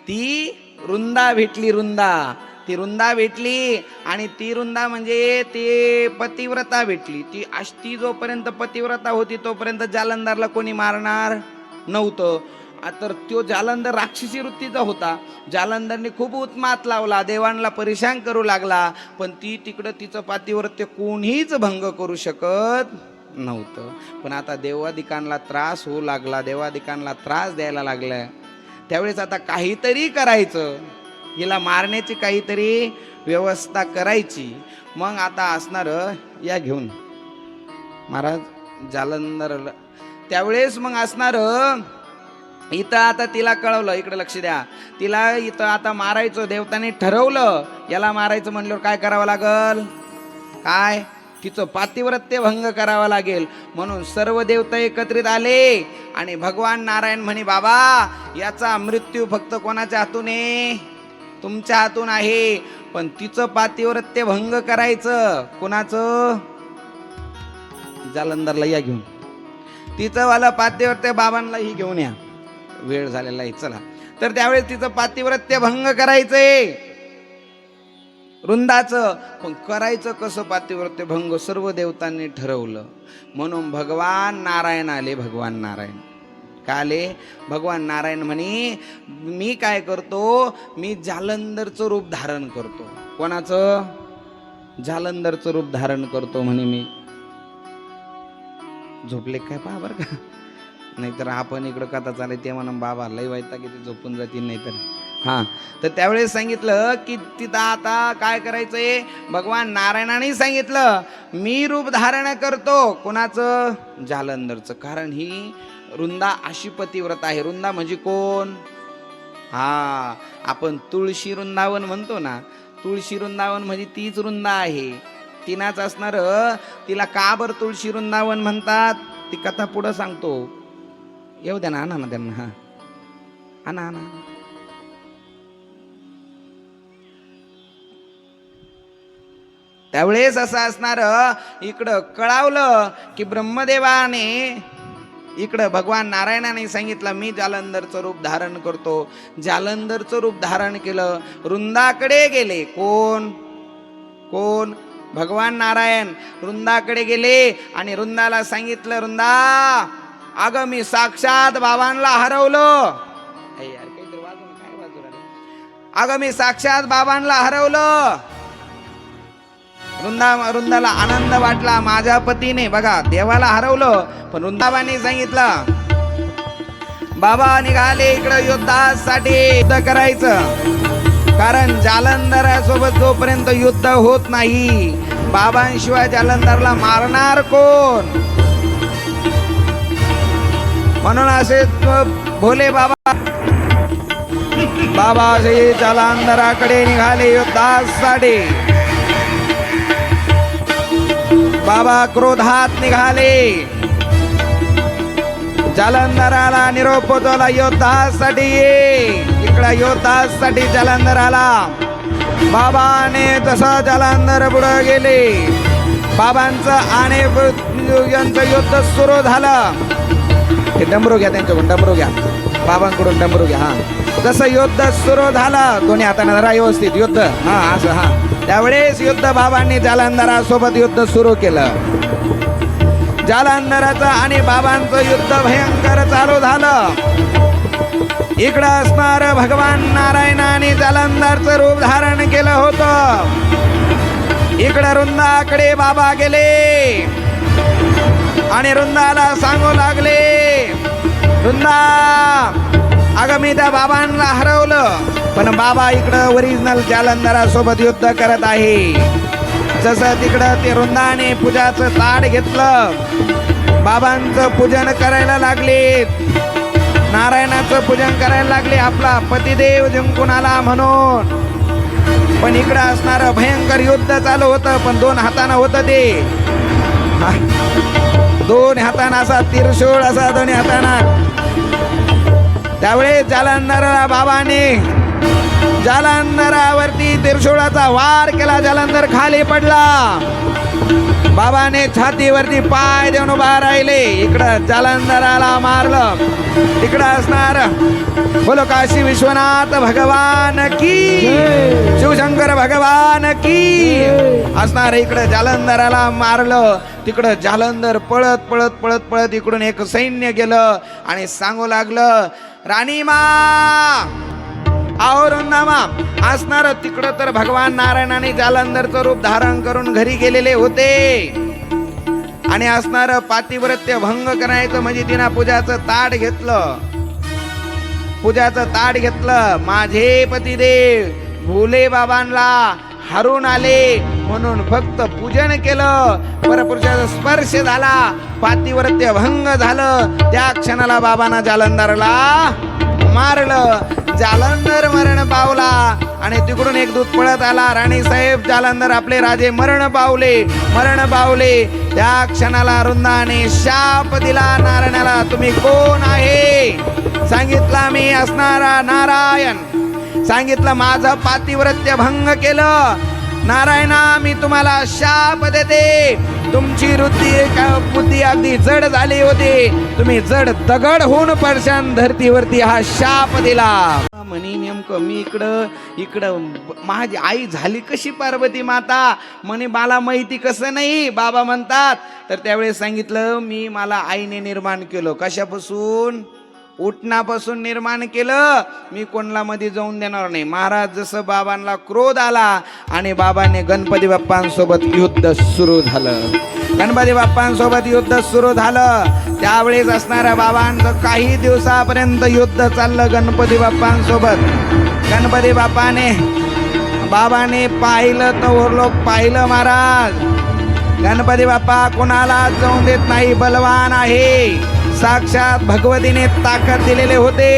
ती रुंदा भेटली. रुंदा. ती रुंदा भेटली आणि ती रुंदा म्हणजे ती पतिव्रता भेटली. ती जोपर्यंत पतिव्रता होती तोपर्यंत जालंधरला कोणी मारणार नव्हतं. तर तो जालंधर राक्षसी वृत्तीचा होता. जालंधरने खूप उत्मात लावला, देवांना परेशान करू लागला, पण ती तिकडं तिचं पातिव्रत्य कोणीच भंग करू शकत नव्हतं. पण आता देवादिकांना त्रास होऊ लागला, देवादिकांना त्रास द्यायला लागला. त्यावेळेस आता काहीतरी करायचं, हिला मारण्याची काहीतरी व्यवस्था करायची. मग आता असणार या घेऊन महाराज जालंधर. त्यावेळेस मग असणार इथं आता तिला कळवलं, इकडे लक्ष द्या, तिला इथं आता मारायचं देवताने ठरवलं. याला मारायचं म्हणल्यावर काय करावं लागल? काय? तिचं पातिव्रत्य भंग करावं लागेल. म्हणून सर्व देवता एकत्रित आले आणि भगवान नारायण म्हणे, बाबा याचा मृत्यू फक्त कोणाच्या हातून आहे? तुमच्या हातून आहे. पण तिचं पातिव्रत्य भंग करायचं. कोणाचं? जालंधरला या घेऊन. तिचं वाला पातिव्रत्य बाबांनाही घेऊन या, वेळ झालेला आहे, चला. तर त्यावेळेस तिचं पातिव्रत्य भंग करायचंय रुंदाचं. पण करायचं कसं पातिव्रत्य भंग? सर्व देवतांनी ठरवलं. म्हणून भगवान नारायण आले. भगवान नारायण काय आले? भगवान नारायण म्हणे, मी काय करतो? मी जालंधरचं रूप धारण करतो. कोणाचं? जालंधरचं रूप धारण करतो म्हणे मी. झोपले काय पहा बरं का, नाहीतर आपण इकडं कथा चालय ते म्हणून बाबा लय वाईटा की ते झोपून जातील. नाहीतर हा. तर त्यावेळेस सांगितलं की तिथं आता काय करायचंय, भगवान नारायणाने सांगितलं मी रूप धारण करतो. कोणाचं? जालंधरचं. कारण ही रुंदा अशी पतिव्रत आहे. रुंदा म्हणजे कोण? हा, आपण तुळशी वृंदावन म्हणतो ना, तुळशी वृंदावन म्हणजे तीच वृंदा आहे, तिनाच असणार. तिला का बर तुळशी वृंदावन म्हणतात ती कथा पुढं सांगतो. येऊ द्या ना, आणा ना त्यांना. हा, आणा आणा. त्यावेळेस असं असणार, इकडं कळावलं की ब्रह्मदेवाने, इकडं भगवान नारायणाने सांगितलं मी जालंधरचं रूप धारण करतो. जालंधरचं रूप धारण केलं, वृंदाकडे गेले. कोण? कोण? भगवान नारायण वृंदाकडे गेले आणि वृंदाला सांगितलं, वृंदा अगं मी साक्षात बाबांना हरवलं. अगं मी साक्षात बाबांना हरवलं. वृंदाला आनंद वाटला, माझ्या पतीने बघा देवाला हरवलं. पण वृंदाबाने सांगितलं, बाबा निघाले इकडं युद्धासाठी, युद्ध करायचं. कारण जालंधरासोबत जोपर्यंत युद्ध होत नाही, बाबांशिवाय जालंधरला मारणार कोण? म्हणून असे भोले बाबा असे जालंधराकडे निघाले युद्धासाठी. बाबा क्रोधात निघाले, जालंधराला निरोप पोचवला, युद्धासाठी ये. इकडं युद्धासाठी जालंधराला. बाबाने तसं जालंधर पुढे गेले. बाबांचं आणि यांचं युद्ध सुरू झालं. ते डमरू घ्या त्यांच्याकडून, डमरू घ्या बाबांकडून, डमरू घ्या. हा, तसं युद्ध सुरू झालं. दोन्ही हाताने धरा व्यवस्थित युद्ध. हा असं. हा, त्यावेळेस युद्ध बाबांनी जालंधरासोबत युद्ध सुरू केलं. जालंधराचं आणि बाबांचं युद्ध भयंकर चालू झालं. इकडं असणार भगवान नारायणाने जालंधरचं रूप धारण केलं होतं. इकडं वृंदाकडे बाबा गेले आणि वृंदाला सांगू लागले, वृंदा अगं मी त्या बाबांना हरवलं. पण बाबा इकडं ओरिजिनल जालंधरासोबत युद्ध करत आहे. जसं तिकडं ते वृंदाने पूजाचं ताट घेतलं, बाबांचं पूजन करायला लागले, नारायणाचं पूजन करायला लागले, आपला पतिदेव जिंकून आला म्हणून. पण इकडं असणार भयंकर युद्ध चालू होतं. पण दोन हातानं होतं ते, दोन हातानं असा त्रिशूळ असा दोन्ही हातानं. त्यावेळेस जालंधराला बाबाने जालंधरावरती त्रिशूळाचा वार केला. जालंधर खाली पडला. बाबाने छातीवरती पाय देऊन उभा राहिले. इकडं जालंधराला मारलं. तिकडं असणार बोलो काशी विश्वनाथ भगवान की, शिवशंकर भगवान की असणार. इकडं जालंधराला मारलं. तिकडं जालंधर पळत पळत पळत पळत इकडून एक सैन्य गेलं आणि सांगू लागलं, राणीमा औरंगामा असणार. तिकडं तर भगवान नारायणाने जालंधरचं रूप धारण करून घरी गेलेले होते. आणि असणार पातिव्रत्य भंग करायचं म्हणजे तिनं पूजाचं ताट घेतलं. पूजाचं ताट घेतलं. माझे पतिदेव भोले बाबांना हरून आले म्हणून फक्त पूजन केलं. परपुरुषाचा स्पर्श झाला, पातिव्रत्य भंग झालं. त्या क्षणाला बाबांना जालंधरला मारलं. जालंधर मरण पावला आणि तिकडून एक दूत पळत आला, राणी साहेब जालंधर आपले राजे मरण पावले, मरण पावले. त्या क्षणाला वृंदाने शाप दिला नारायणाला, तुम्ही कोण आहे? सांगितला मी असणारा नारायण. सांगितलं माझं पातिव्रत्य भंग केलं, नारायणा मी तुम्हाला शाप देते. तुमची बुद्धी अगदी जड झाली होती, तुम्ही जड दगड होऊन पडशान धरतीवरती हा शाप दिला. म्हणे नेमकं मी इकडं माझी आई झाली कशी पार्वती माता? म्हणे मला माहिती कसं नाही. बाबा म्हणतात तर त्यावेळेस सांगितलं मी मला आईने निर्माण केलं. कशापासून? उठणापासून निर्माण केलं. मी कोणाला मध्ये जाऊन देणार नाही. महाराज जसं बाबांना क्रोध आला आणि बाबाने गणपती बाप्पांसोबत युद्ध सुरू झालं. गणपती बाप्पांसोबत युद्ध सुरू झालं. त्यावेळेस असणाऱ्या बाबांचं काही दिवसापर्यंत युद्ध चाललं गणपती बाप्पांसोबत. गणपती बाबाने पाहिलं तर लोक पाहिलं महाराज. गणपती बाप्पा कोणाला जाऊन देत नाही, बलवान आहे. साक्षात भगवतीने ताकद दिलेले होते.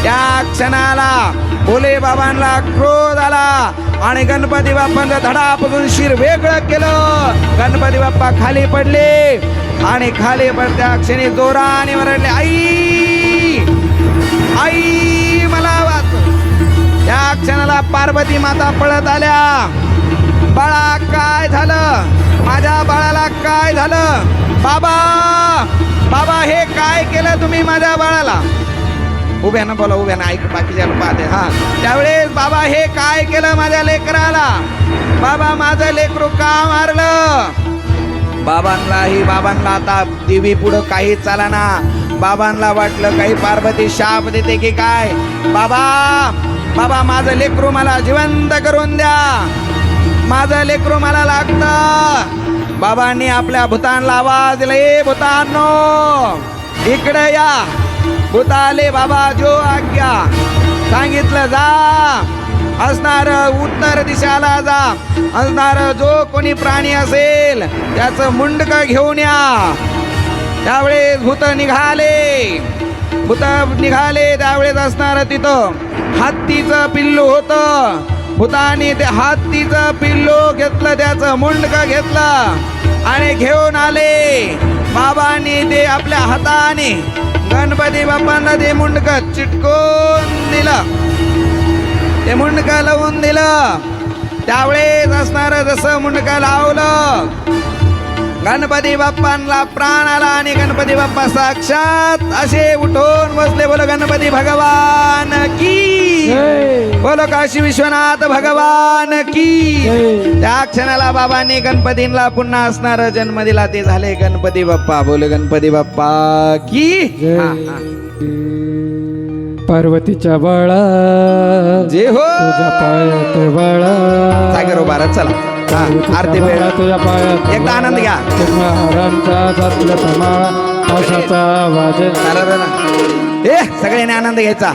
त्या क्षणाला भोले बाबांना क्रोध आला आणि गणपती बाप्पांचा धडापासून शिर वेगळं केलं. गणपती बाप्पा खाली पडले आणि खाली पडत्या क्षणी जोराने ओरडले, आई आई मला वाच. त्या क्षणाला पार्वती माता पळत आल्या. बाळा काय झालं, माझ्या बाळाला काय झालं? बाबा बाबा हे काय केलं तुम्ही माझ्या बाळाला? उभ्यानं बोला, उभ्यानं ऐक, बाकीच्या पाहते. हा, त्यावेळेस बाबा हे काय केलं माझ्या लेकराला? बाबा माझं लेकरू का मारलं? बाबांना आता देवी पुढं काही चालना. बाबांना वाटलं काही पार्वती शाप देते की काय. बाबा माझं लेकरू मला जिवंत करून द्या, माझं लेकरू मला लागतं. बाबांनी आपल्या भूतांना आवाज दिला, ए भूतांनो इकडे या. भूताले बाबा जो आज्ञा सांगितलं जा. असणार उत्तर दिशाला जा. असणार जो कोणी प्राणी असेल त्याचं मुंडक घेऊन या. त्यावेळेस भूत निघाले. त्यावेळेस असणार तिथं हत्तीचं पिल्लू होतं. भूताने ते हत्तीचं पिल्लू घेतलं, त्याचं मुंडक घेतलं आणि घेऊन आले. बाबांनी ते आपल्या हाताने गणपती बाप्पांना ते मुंडक चिटकून दिलं, ते मुंडक लावून दिलं. त्यावेळेस असणार जसं मुंडक लावलं, गणपती बाप्पांना प्राण आला आणि गणपती बाप्पा साक्षात असे उठून बसले. बोलो गणपती भगवान की, बोलो काशी विश्वनाथ भगवान की. त्या क्षणाला बाबांनी गणपतींना पुन्हा असणार जन्म दिला. ते झाले गणपती बाप्पा. बोलो गणपती बाप्पा की. पार्वतीच्या बाळा जे हो तुझ्या पायात बाळा, जागेवर उभा राहा. चला आरती वेळ. तुझ्या पायात एकदा आनंद घ्या. सगळ्यांनी आनंद घ्यायचा.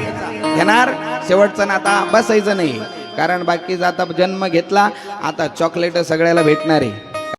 घेणार शेवटचं ना आता बसायचं नाही, कारण बाकीचा आता जन्म घेतला, आता चॉकलेट सगळ्याला भेटणार आहे.